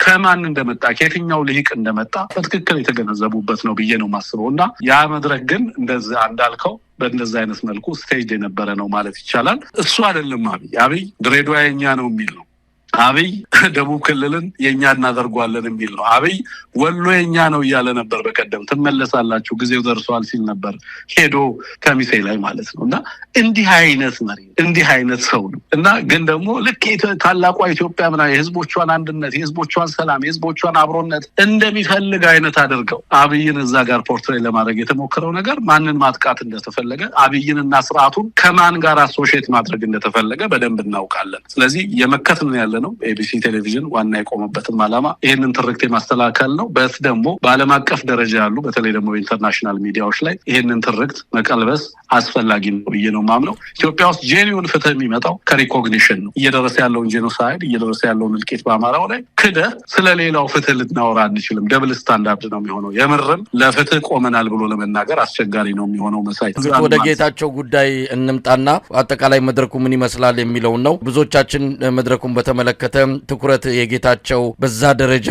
ከማን እንደመጣ ከየትኛው ልሂቅ እንደመጣ በትክክል የተገነዘቡበት ነው ብዬ ነው ማስበው። እና ያ መድረክ ግን እንደዛ እንዳልከው በእንደዛ አይነት መልኩ ስቴጅ የነበረ ነው ማለት ይቻላል። እሱ አይደለም አብይ ድሬዳዋ የኛ ነው የሚል ነው። አብይ ደቡብ ክልልን የኛ እናደርጓለን የሚል ነው። አብይ ወሎ የኛ ነው እያለ ነበር። በቀደም ትመለሳላችሁ ጊዜው ደርሷል ሲል ነበር ሄዶ ከሚሴ ላይ ማለት ነው። እና እንዲህ አይነት መሪ እንዲህ አይነት ሰው ነው። እና ግን ደግሞ ልክ ታላቋ ኢትዮጵያ የህዝቦቿን አንድነት፣ የህዝቦቿን ሰላም፣ የህዝቦቿን አብሮነት እንደሚፈልግ አይነት አድርገው አብይን እዛ ጋር ፖርትሬት ለማድረግ የተሞከረው ነገር ማንን ማጥቃት እንደተፈለገ፣ አብይንና ስርዓቱን ከማን ጋር አሶሺየት ማድረግ እንደተፈለገ በደንብ እናውቃለን። ስለዚህ የመከትን ያለ ነው። ኤቢሲ ቴሌቪዥን ዋና የቆመበትም ዓላማ ይህንን ትርክት የማስተካከል ነው። በት ደግሞ በዓለም አቀፍ ደረጃ ያሉ በተለይ ደግሞ ኢንተርናሽናል ሚዲያዎች ላይ ይህንን ትርክት መቀልበስ አስፈላጊ ነው ብዬ ነው ማምነው። ኢትዮጵያ ውስጥ ጄኒውን ፍትህ የሚመጣው ከሪኮግኒሽን ነው። እየደረሰ ያለውን ጄኖሳይድ፣ እየደረሰ ያለውን እልቂት በአማራው ላይ ክደህ ስለሌላው ፍትህ ልናወራ አንችልም። ደብል ስታንዳርድ ነው የሚሆነው። የምርም ለፍትህ ቆመናል ብሎ ለመናገር አስቸጋሪ ነው የሚሆነው። መሳይ ወደ ጌታቸው ጉዳይ እንምጣና አጠቃላይ መድረኩ ምን ይመስላል የሚለውን ነው። ብዙዎቻችን መድረኩን በተመለከተ ትኩረት የጌታቸው በዛ ደረጃ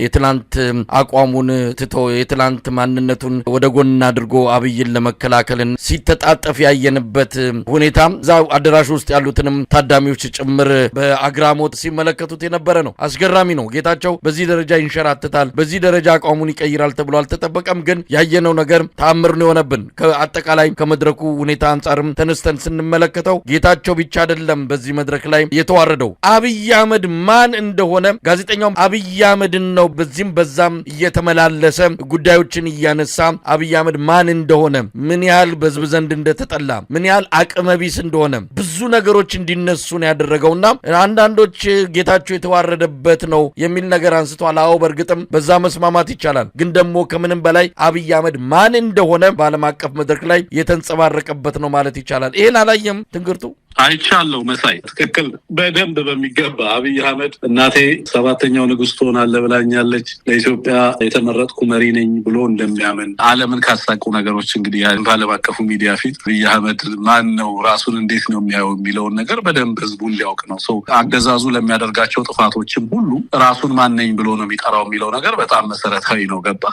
የትላንት አቋሙን ትቶ የትላንት ማንነቱን ወደ ጎን አድርጎ አብይን ለመከላከልን ሲተጣጠፍ ያየንበት ሁኔታ እዛ አዳራሽ ውስጥ ያሉትንም ታዳሚዎች ጭምር በአግራሞት ሲመለከቱት የነበረ ነው። አስገራሚ ነው። ጌታቸው በዚህ ደረጃ ይንሸራተታል፣ በዚህ ደረጃ አቋሙን ይቀይራል ተብሎ አልተጠበቀም። ግን ያየነው ነገር ተአምር ነው የሆነብን። ከአጠቃላይ ከመድረኩ ሁኔታ አንጻርም ተነስተን ስንመለከተው ጌታቸው ብቻ አይደለም በዚህ መድረክ ላይ የተዋረደው አብይ አህመድ ማን እንደሆነ ጋዜጠኛው አብይ አህመድን ነው በዚህም በዛም እየተመላለሰ ጉዳዮችን እያነሳ አብይ አህመድ ማን እንደሆነ፣ ምን ያህል በህዝብ ዘንድ እንደተጠላ፣ ምን ያህል አቅመቢስ እንደሆነ ብዙ ነገሮች እንዲነሱ ነው ያደረገውና አንዳንዶች ጌታቸው የተዋረደበት ነው የሚል ነገር አንስቷል። አዎ በእርግጥም በዛ መስማማት ይቻላል። ግን ደግሞ ከምንም በላይ አብይ አህመድ ማን እንደሆነ በዓለም አቀፍ መድረክ ላይ የተንጸባረቀበት ነው ማለት ይቻላል። ይሄን አላየም ትንግርቱ? አይቻለሁ መሳይ፣ ትክክል በደንብ በሚገባ አብይ አህመድ እናቴ 7ኛው ንጉስ ትሆናለህ ብላኛለች፣ ለኢትዮጵያ የተመረጥኩ መሪ ነኝ ብሎ እንደሚያምን ዓለምን ካሳቁ ነገሮች እንግዲህ በዓለም አቀፉ ሚዲያ ፊት አብይ አህመድ ማን ነው፣ ራሱን እንዴት ነው የሚያየው የሚለውን ነገር በደንብ ህዝቡ እንዲያውቅ ነው። ሰው አገዛዙ ለሚያደርጋቸው ጥፋቶችም ሁሉ ራሱን ማን ነኝ ብሎ ነው የሚጠራው የሚለው ነገር በጣም መሰረታዊ ነው። ገባ?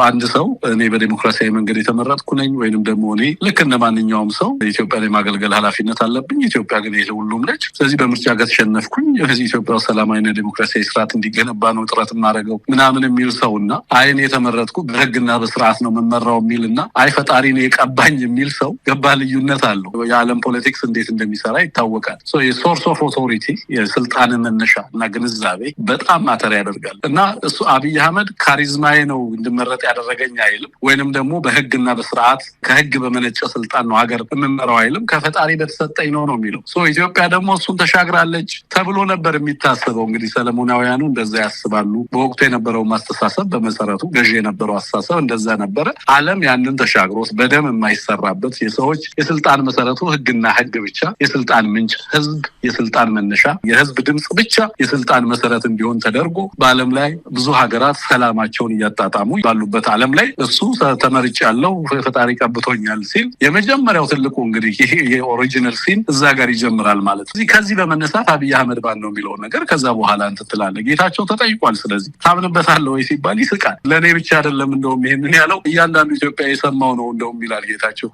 አንድ ሰው እኔ በዲሞክራሲያዊ መንገድ የተመረጥኩ ነኝ ወይንም ደግሞ እኔ ልክ እንደ ማንኛውም ሰው ኢትዮጵያን የማገልገል ኃላፊነት አለብኝ፣ ኢትዮጵያ ግን ሁሉም ነች፣ ስለዚህ በምርጫ ከተሸነፍኩኝ ኢትዮጵያ ሰላማዊና ዲሞክራሲያዊ ስርዓት እንዲገነባ ነው ጥረት የማደርገው ምናምን የሚል ሰውና አይን የተመረጥኩ በህግና በስርዓት ነው የምመራው የሚልና አይ ፈጣሪ ነው የቀባኝ የሚል ሰው ገባ? ልዩነት አለው። የዓለም ፖለቲክስ እንዴት እንደሚሰራ ይታወቃል። የሶርስ ኦፍ ኦቶሪቲ የስልጣን መነሻ እና ግንዛቤ በጣም ማተር ያደርጋል። እና እሱ አብይ አህመድ ካሪዝማዬ ነው እንድመረጥ ያደረገኝ አይልም፣ ወይንም ደግሞ በህግና በስርዓት ከህግ በመነጨ ስልጣን ነው ሀገር የምመራው አይልም፣ ከፈጣሪ በተሰጠኝ ነው የሚለው። ኢትዮጵያ ደግሞ እሱን ተሻግራለች ተብሎ ነበር የሚታሰበው። እንግዲህ ሰለሞናውያኑ እንደዛ ያስባሉ። በወቅቱ የነበረው ማስተሳሰብ በመሰረቱ ገዢ የነበረው አስተሳሰብ እንደዛ ነበረ። ዓለም ያንን ተሻግሮት በደም የማይሰራበት የሰዎች የስልጣን መሰረቱ ህግና ህግ ብቻ፣ የስልጣን ምንጭ ህዝብ፣ የስልጣን መነሻ የህዝብ ድምጽ ብቻ የስልጣን መሰረት እንዲሆን ተደርጎ በዓለም ላይ ብዙ ሀገራት ሰላማቸውን እያጣጣሙ ባሉበት ዓለም ላይ እሱ ተመርጫለሁ ፈጣሪ ቀብቶኛል ሲል የመጀመሪያው ትልቁ እንግዲህ ይሄ የኦሪጂናል ሲን እዛ ጋር ይጀምራል ማለት ነው። ከዚህ በመነሳት አብይ አህመድ ባን ነው የሚለው ነገር ከዛ በኋላ እንትን ትላለህ። ጌታቸው ተጠይቋል። ስለዚህ ታምንበታለህ ወይ ሲባል ይስቃል። ለእኔ ብቻ አይደለም እንደውም ይሄንን ያለው እያንዳንዱ ኢትዮጵያ የሰማው ነው እንደውም ይላል ጌታቸው።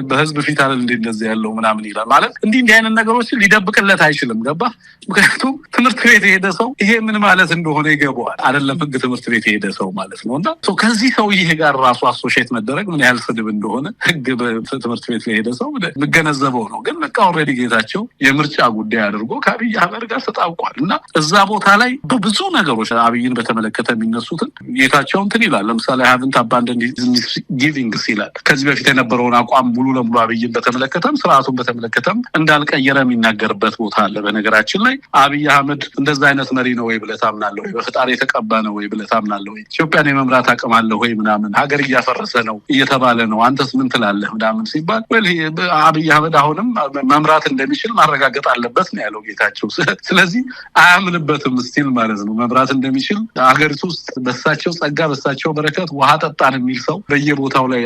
በህዝብ ፊት አይደል እንደ እንደዚህ ያለው ምናምን ይላል ማለት እንዲህ አይነት ነገሮችን ሊደብቅለት አይችልም። ገባ? ምክንያቱም ትምህርት ቤት የሄደ ሰው ይሄ ምን ማለት እንደሆነ ይገባዋል። አይደለም ህግ ትምህርት ቤት የሄደ ሰው ማለት ነው። እና ከዚህ ሰውዬ ጋር ራሱ አሶሺየት መደረግ ምን ያህል ስድብ እንደሆነ ህግ ትምህርት ቤት የሄደ ሰው የምገነዘበው ነው። ግን በቃ ኦልሬዲ ጌታቸው የምርጫ ጉዳይ አድርጎ ከአብይ አህመድ ጋር ተጣብቋል። እና እዛ ቦታ ላይ በብዙ ነገሮች አብይን በተመለከተ የሚነሱትን ጌታቸው እንትን ይላል። ለምሳሌ ሀቭንት አባንደን ጊቪንግስ ይላል። ከዚህ በፊት የነበረውን አቋም ሙሉ ለሙሉ አብይን በተመለከተም ስርዓቱን በተመለከተም እንዳልቀየረ የሚናገርበት ቦታ አለ። በነገራችን ላይ አብይ አህመድ እንደዛ አይነት መሪ ነው ወይ ብለህ ታምናለህ ወይ? በፈጣሪ የተቀባ ነው ወይ ብለህ ታምናለህ ወይ? ኢትዮጵያን የመምራት አቅም አለው ወይ? ምናምን ሀገር እያፈረሰ ነው እየተባለ ነው፣ አንተስ ምን ትላለህ? ምናምን ሲባል አብይ አህመድ አሁንም መምራት እንደሚችል ማረጋገጥ አለበት ነው ያለው ጌታቸው። ስለዚህ አያምንበትም ስቲል ማለት ነው መምራት እንደሚችል ሀገሪቱ ውስጥ በሳቸው ጸጋ በሳቸው በረከት ውሃ ጠጣን የሚል ሰው በየቦታው ላይ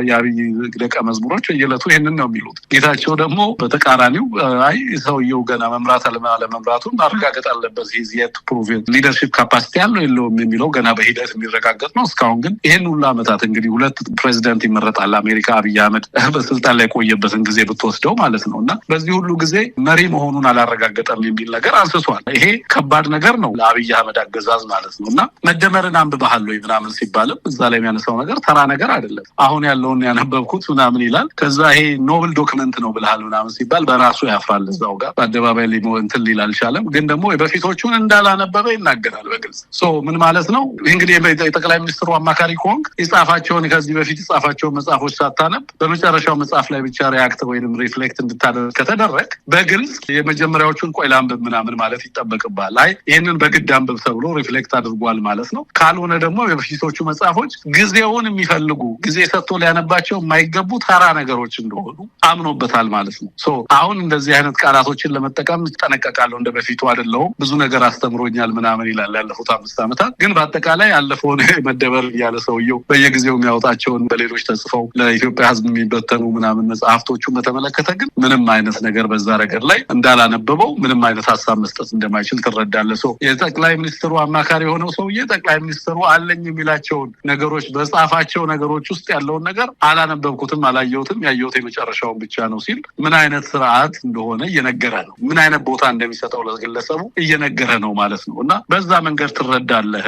የአብይ ደቀ መዝሙሮች በየዕለቱ ይህንን ነው የሚሉት። ጌታቸው ደግሞ በተቃራኒው አይ ሰውየው ገና መምራት አለመምራቱን ማረጋገጥ አለበት፣ ሂዝየት ፕሩቭ ሊደርሺፕ ካፓሲቲ ያለው የለውም የሚለው ገና በሂደት የሚረጋገጥ ነው። እስካሁን ግን ይህን ሁሉ ዓመታት እንግዲህ 2 ፕሬዚደንት ይመረጣል አሜሪካ አብይ አህመድ በስልጣን ላይ ቆየበትን ጊዜ ብትወስደው ማለት ነው። እና በዚህ ሁሉ ጊዜ መሪ መሆኑን አላረጋገጠም የሚል ነገር አንስቷል። ይሄ ከባድ ነገር ነው ለአብይ አህመድ አገዛዝ ማለት ነው። እና መደመርን አንብበሃል ወይ ምናምን ሲባልም እዛ ላይ የሚያነሳው ነገር ተራ ነገር አይደለም። አሁን ያለውን ያነበብኩት ምናምን ይላል። ከዛ ይሄ ኖብል ዶክመንት ነው ብለሃል ምናምን ሲባል በራሱ ያፍራል። እዛው ጋር በአደባባይ እንትን ሊል አልቻለም። ግን ደግሞ በፊቶቹን እንዳላነበበ ይናገራል በግልጽ። ምን ማለት ነው እንግዲህ የጠቅላይ ሚኒስትሩ አማካሪ ከሆንክ የጻፋቸውን ከዚህ በፊት የጻፋቸውን መጽሐፎች ሳታነብ በመጨረሻው መጽሐፍ ላይ ብቻ ሪያክት ወይም ሪፍሌክት እንድታደርግ ከተደረግ በግልጽ የመጀመሪያዎቹን ቆይ ላንብብ ምናምን ማለት ይጠበቅባል። አይ ይህንን በግድ አንብብ ተብሎ ሪፍሌክት አድርጓል ማለት ነው። ካልሆነ ደግሞ የበፊቶቹ መጽሐፎች ጊዜውን የሚፈልጉ ጊዜ ሰጥቶ ሊያነባቸው የማይገቡ ተራ ነገሮች እንደሆኑ አምኖበታል ማለት ነው። አሁን እንደዚህ አይነት ቃላቶችን ለመጠቀም ይጠነቀቃለሁ። እንደ በፊቱ አይደለሁም፣ ብዙ ነገር አስተምሮኛል ምናምን ይላል ያለፉት 5 ዓመታት። ግን በአጠቃላይ ያለፈውን መደበር እያለ ሰውየው በየጊዜው የሚያወጣቸውን በሌሎች ተጽፈው ለኢትዮጵያ ሕዝብ የሚበተኑ ምናምን መጽሐፍቶቹን በተመለከተ ግን ምንም አይነት ነገር በዛ ረገድ ላይ እንዳላነበበው ምንም አይነት ሀሳብ መስጠት እንደማይችል ትረዳለህ። የጠቅላይ ሚኒስትሩ አማካሪ የሆነው ሰውዬ ጠቅላይ ሚኒስትሩ አለኝ የሚላቸውን ነገሮች በጻፋቸው ነገሮች ውስጥ ያለውን ነገር አላነበብኩትም፣ አላየሁትም፣ ያየሁት የመጨረሻውን ብቻ ነው ሲል ምን አይነት ስርዓት እንደሆነ እየነገረ ነው። ምን አይነት ቦታ እንደሚሰጠው ለግለሰቡ እየነገረ ነው ማለት ነው። እና በዛ መንገድ ትረዳለህ።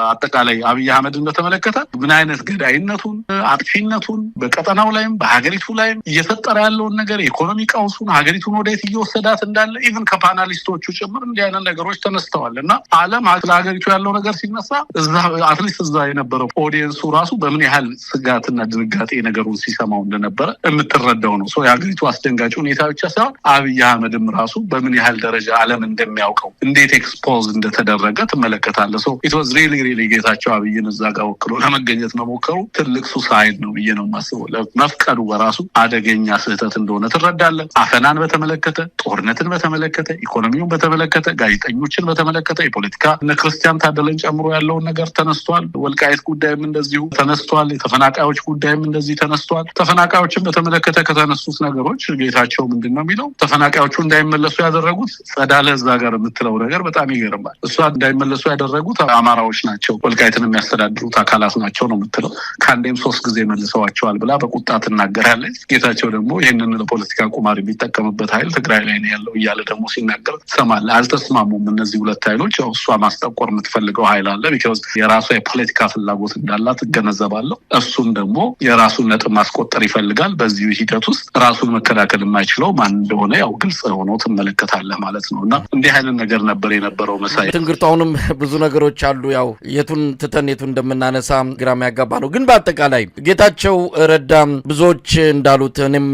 አጠቃላይ አብይ አህመድን በተመለከተ ምን አይነት ገዳይነቱን፣ አጥፊነቱን በቀጠናው ላይም በሀገሪቱ ላይም እየፈጠረ ያለውን ነገር፣ የኢኮኖሚ ቀውሱን፣ ሀገሪቱን ወደየት እየወሰዳት እንዳለ ኢቭን ከፓናሊስቶቹ ጭምር እንዲህ አይነት ነገሮች ተነስተዋል። እና ዓለም ለሀገሪቱ ያለው ነገር ሲነሳ አትሊስት እዛ የነበረው ኦዲየንሱ ራሱ በምን ያህል ስጋትና ድንጋጤ ነገሩን ሲሰማው እንደነበረ የምትረዳው ነው። የሀገሪቱ አስደንጋጭ ሁኔታ ብቻ ሳይሆን አብይ አህመድም ራሱ በምን ያህል ደረጃ ዓለም እንደሚያውቀው እንዴት ኤክስፖዝ እንደተደረገ ትመለከታለህ። ኢት ዋዝ ሪሊ ጌታቸው አብይን እዛ ጋር ወክሎ ለመገኘት መሞከሩ ትልቅ ሱሳይድ ነው ብዬ ነው የማስበው። ለመፍቀዱ በራሱ አደገኛ ስህተት እንደሆነ ትረዳለህ። አፈናን በተመለከተ፣ ጦርነትን በተመለከተ፣ ኢኮኖሚውን በተመለከተ፣ ጋዜጠኞችን በተመለከተ፣ የፖለቲካ እነ ክርስቲያን ታደለን ጨምሮ ያለውን ነገር ተነስቷል። ወልቃይት ጉዳይም እንደዚሁ ተነስቷል። የተፈናቃዮች ጉዳይም እንደዚህ ተነስቷል። ተፈናቃዮችን በተመለከተ ከተነሱት ነገሮች ጌታቸው ምንድን ነው የሚለው? ተፈናቃዮቹ እንዳይመለሱ ያደረጉት ጸዳለ እዛ ጋር የምትለው ነገር በጣም ይገርማል። እሷ እንዳይመለሱ ያደረጉት አማራዎች ናቸው፣ ወልቃይትን የሚያስተዳድሩት አካላት ናቸው ነው የምትለው። ከአንዴም 3 ጊዜ መልሰዋቸዋል ብላ በቁጣ ትናገራለች። ጌታቸው ደግሞ ይህንን ለፖለቲካ ቁማር የሚጠቀምበት ኃይል ትግራይ ላይ ነው ያለው እያለ ደግሞ ሲናገር ትሰማለህ። አልተስማሙም እነዚህ ሁለት ኃይሎች። ያው እሷ ማስጠቆር የምትፈልገው ኃይል አለ፣ ቢኮዝ የራሷ የፖለቲካ ፍላጎት እንዳላት እገነዘባለሁ። እሱም ደግሞ የራሱን ነጥብ ማስቆጠር ይፈልጋል። በዚህ ሂደት ውስጥ ራሱን መከላከል የማይችለው ማን እንደሆነ ያው ግልጽ ሆኖ ትመለከታለህ ማለት ነው። እና እንዲህ አይነት ነገር ነበር የነበረው መሳይ። ትንግርቱ አሁንም ብዙ ነገሮች አሉ። ያው የቱን ትተን የቱን እንደምናነሳ ግራም ያጋባ ነው። ግን በአጠቃላይ ጌታቸው ረዳ ብዙዎች እንዳሉት እኔም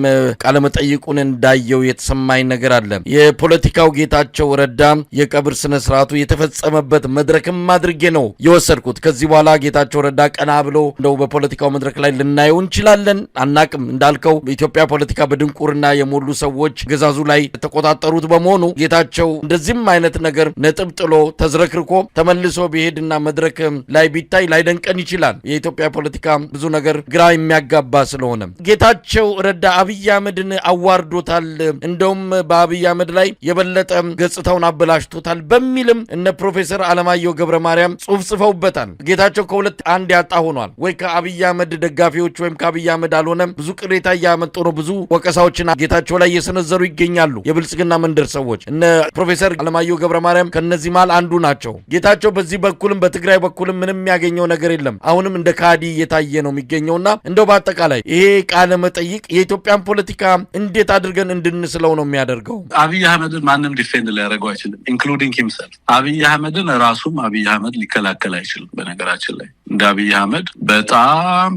ቃለመጠይቁን እንዳየው የተሰማኝ ነገር አለ። የፖለቲካው ጌታቸው ረዳ የቀብር ስነ ስርዓቱ የተፈጸመበት መድረክም አድርጌ ነው የወሰድኩት። ከዚህ በኋላ ጌታቸው ረዳ ቀና ብሎ እንደው በፖለቲካው መድረክ ላይ ልናየው እንችላለን፣ አናቅም። እንዳልከው በኢትዮጵያ ፖለቲካ በድንቁርና የሞሉ ሰዎች ገዛዙ ላይ ተቆጣጠሩት በመሆኑ ጌታቸው እንደዚህም አይነት ነገር ነጥብ ጥሎ ተዝረክርኮ ተመልሶ ቢሄድና መድረክ ላይ ቢታይ ላይደንቀን ይችላል። የኢትዮጵያ ፖለቲካ ብዙ ነገር ግራ የሚያጋባ ስለሆነ ጌታቸው ረዳ አብይ አህመድን አዋርዶታል፣ እንደውም በአብይ አህመድ ላይ የበለጠ ገጽታውን አበላሽቶታል በሚልም እነ ፕሮፌሰር አለማየሁ ገብረ ማርያም ጽሑፍ ጽፈውበታል። ጌታቸው ከሁለት አንድ ያጣ ሆኗል። ወይ ከአብይ አህመድ ደጋፊዎች ወይም ከአብይ አህመድ አልሆነም። ብዙ ቅሬታ እያመጡ ነው። ብዙ ወቀሳዎችን ጌታቸው ላይ እየሰነዘሩ ይገኛሉ የብልጽግና መንደር ሰዎች። እነ ፕሮፌሰር አለማየሁ ገብረ ማርያም ከነዚህ መሃል አንዱ ናቸው። ጌታቸው በዚህ በኩልም በትግራይ በኩልም ምንም የሚያገኘው ነገር የለም። አሁንም እንደ ካዲ እየታየ ነው የሚገኘውና እንደው በአጠቃላይ ይሄ ቃለ መጠይቅ የኢትዮጵያን ፖለቲካ እንዴት አድርገን እንድንስለው ነው የሚያደርገው? አብይ አህመድን ማንም ዲፌንድ ሊያደርገው አይችልም፣ ኢንክሉዲንግ ሂምሰልፍ። አብይ አህመድን ራሱም አብይ አህመድ ሊከላከል አይችልም። በነገራችን ላይ እንደ አብይ አህመድ በጣም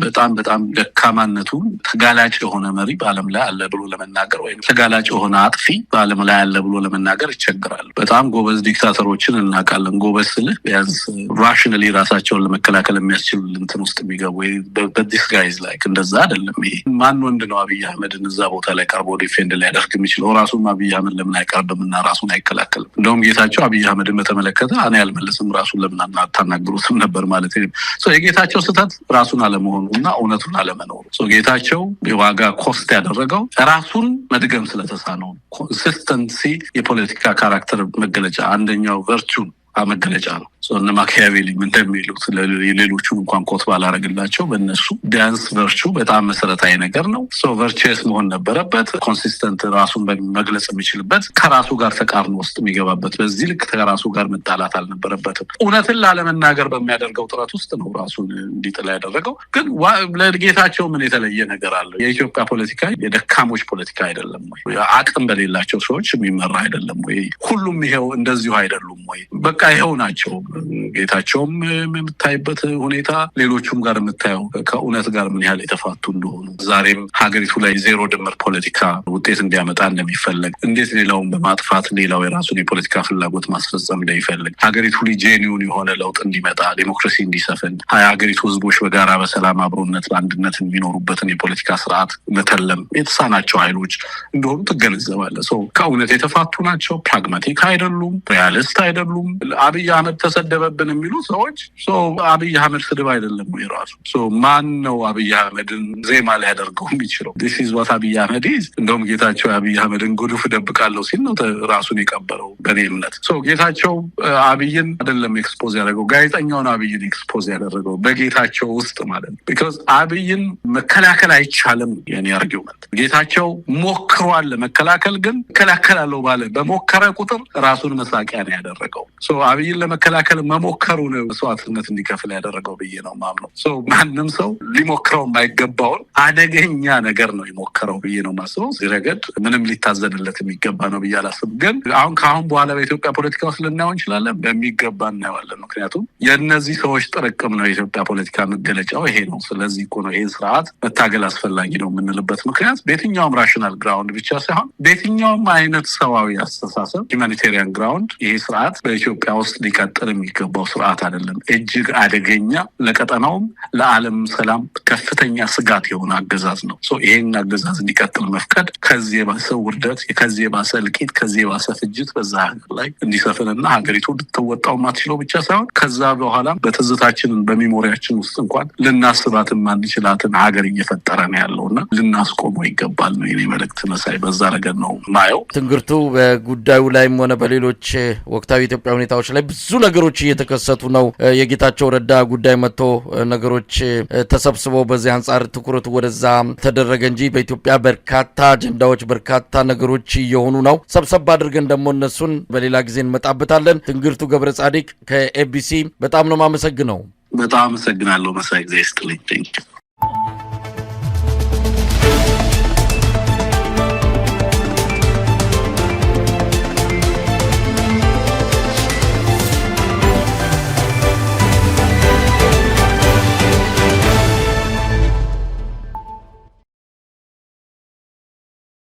ደካማነቱን ተጋላጭ የሆነ መሪ በዓለም ላይ አለ ብሎ ለመናገር ወይም ተጋላጭ የሆነ አጥፊ በዓለም ላይ አለ ብሎ ለመናገር ይቸግራል። በጣም ጎበዝ ዲክታተሮችን እናውቃለን። ጎበዝ ስልህ ቢያንስ ራሽናሊ ራሳቸውን ለመከላከል የሚያስችሉ እንትን ውስጥ የሚገቡ በዲስ ጋይዝ ላይክ እንደዛ አይደለም። ይሄ ማን ወንድ ነው አብይ አህመድን እዛ ቦታ ላይ ቀርቦ ዲፌንድ ሊያደርግ የሚችለው? ራሱም አብይ አህመድ ለምን አይቀርብምና ራሱን አይከላከልም? እንደውም ጌታቸው አብይ አህመድን በተመለከተ እኔ አልመልስም ራሱን ለምን አታናግሩትም ነበር ማለት ነው። የጌታቸው ስህተት ራሱን አለመሆኑ እና እውነቱን አለመኖሩ። ጌታቸው የዋጋ ኮስት ያደረገው ራሱን መድገም ስለተሳነው። ኮንሲስተንሲ የፖለቲካ ካራክተር መገለጫ አንደኛው ቨርቹ መገለጫ ነው። እነ ማኪያቬሊ እንደሚሉት ሌሎቹን እንኳን ኮት ባላረግላቸው በእነሱ ቢያንስ ቨርቹ በጣም መሰረታዊ ነገር ነው። ቨርቹስ መሆን ነበረበት። ኮንሲስተንት ራሱን መግለጽ የሚችልበት ከራሱ ጋር ተቃርኖ ውስጥ የሚገባበት በዚህ ልክ ከራሱ ጋር መጣላት አልነበረበትም። እውነትን ላለመናገር በሚያደርገው ጥረት ውስጥ ነው ራሱን እንዲጥላ ያደረገው። ግን ለጌታቸው ምን የተለየ ነገር አለው? የኢትዮጵያ ፖለቲካ የደካሞች ፖለቲካ አይደለም ወይ? አቅም በሌላቸው ሰዎች የሚመራ አይደለም ወይ? ሁሉም ይሄው እንደዚሁ አይደሉም ወይ? በቃ ይሄው ናቸው። ጌታቸውም የምታይበት ሁኔታ ሌሎቹም ጋር የምታየው ከእውነት ጋር ምን ያህል የተፋቱ እንደሆኑ ዛሬም ሀገሪቱ ላይ ዜሮ ድምር ፖለቲካ ውጤት እንዲያመጣ እንደሚፈለግ እንዴት ሌላውን በማጥፋት ሌላው የራሱን የፖለቲካ ፍላጎት ማስፈጸም እንደሚፈልግ ሀገሪቱ ላይ ጄኒውን የሆነ ለውጥ እንዲመጣ ዲሞክራሲ እንዲሰፍን ሀገሪቱ ህዝቦች በጋራ በሰላም አብሮነት በአንድነት የሚኖሩበትን የፖለቲካ ስርዓት መተለም የተሳናቸው ኃይሎች እንደሆኑ ትገነዘባለህ። ከእውነት የተፋቱ ናቸው። ፕራግማቲክ አይደሉም። ሪያሊስት አይደሉም። አብይ አህመድ ተሰደበብን የሚሉ ሰዎች አብይ አህመድ ስድብ አይደለም ወይ ራሱ? ማን ነው አብይ አህመድን ዜማ ሊያደርገው የሚችለው? ዲስ ኢዝ ዋት አብይ አህመድ ኢዝ። እንደውም ጌታቸው አብይ አህመድን ጉዱፍ እደብቃለሁ ሲል ነው ራሱን የቀበረው በኔ እምነት። ጌታቸው አብይን አይደለም ኤክስፖዝ ያደረገው፣ ጋዜጠኛውን አብይን ኤክስፖዝ ያደረገው በጌታቸው ውስጥ ማለት ነው። ቢኮዝ አብይን መከላከል አይቻልም የኔ አርጊውመንት። ጌታቸው ሞክሯል ለመከላከል፣ ግን እከላከላለሁ ባለ በሞከረ ቁጥር ራሱን መሳቂያ ነው ያደረገው። አብይን ለመከላከል መሞከሩ ነው መስዋዕትነት እንዲከፍል ያደረገው ብዬ ነው ማምነው። ማንም ሰው ሊሞክረው የማይገባውን አደገኛ ነገር ነው የሞከረው ብዬ ነው ማስበው። እዚህ ረገድ ምንም ሊታዘንለት የሚገባ ነው ብዬ አላስብም። ግን ከአሁን በኋላ በኢትዮጵያ ፖለቲካ ውስጥ ልናየው እንችላለን፣ በሚገባ እናየዋለን። ምክንያቱም የእነዚህ ሰዎች ጥርቅም ነው የኢትዮጵያ ፖለቲካ መገለጫው ይሄ ነው። ስለዚህ እኮ ነው ይህን ስርዓት መታገል አስፈላጊ ነው የምንልበት ምክንያት በየትኛውም ራሽናል ግራውንድ ብቻ ሳይሆን በየትኛውም አይነት ሰዋዊ አስተሳሰብ ሁማኒቴሪያን ግራውንድ ይሄ ስርዓት በኢትዮጵያ ውስጥ ሊቀጥል የሚገባው ስርዓት አይደለም። እጅግ አደገኛ፣ ለቀጠናውም ለዓለም ሰላም ከፍተኛ ስጋት የሆነ አገዛዝ ነው። ይሄን አገዛዝ እንዲቀጥል መፍቀድ ከዚህ የባሰ ውርደት፣ ከዚህ የባሰ እልቂት፣ ከዚህ የባሰ ፍጅት በዛ ሀገር ላይ እንዲሰፍንና ሀገሪቱ ልትወጣው ማትችለው ብቻ ሳይሆን ከዛ በኋላ በትዝታችን በሚሞሪያችን ውስጥ እንኳን ልናስባት ማንችላትን ሀገር እየፈጠረ ነው ያለውና ልናስቆመው ይገባል ነው የኔ መልእክት። መሳይ በዛ ረገድ ነው ማየው። ትንግርቱ በጉዳዩ ላይም ሆነ በሌሎች ወቅታዊ ኢትዮጵያ ሁኔታዎች ላይ ብዙ ነገሮች እየተከሰቱ ነው። የጌታቸው ረዳ ጉዳይ መጥቶ ነገሮች ተሰብስበው በዚህ አንጻር ትኩረቱ ወደዛ ተደረገ እንጂ በኢትዮጵያ በርካታ አጀንዳዎች፣ በርካታ ነገሮች እየሆኑ ነው። ሰብሰብ አድርገን ደግሞ እነሱን በሌላ ጊዜ እንመጣበታለን። ትንግርቱ ገብረ ጻዲቅ ከኤቢሲ በጣም ነው የማመሰግነው። በጣም አመሰግናለሁ መሳይ። ጊዜ ስትልኝ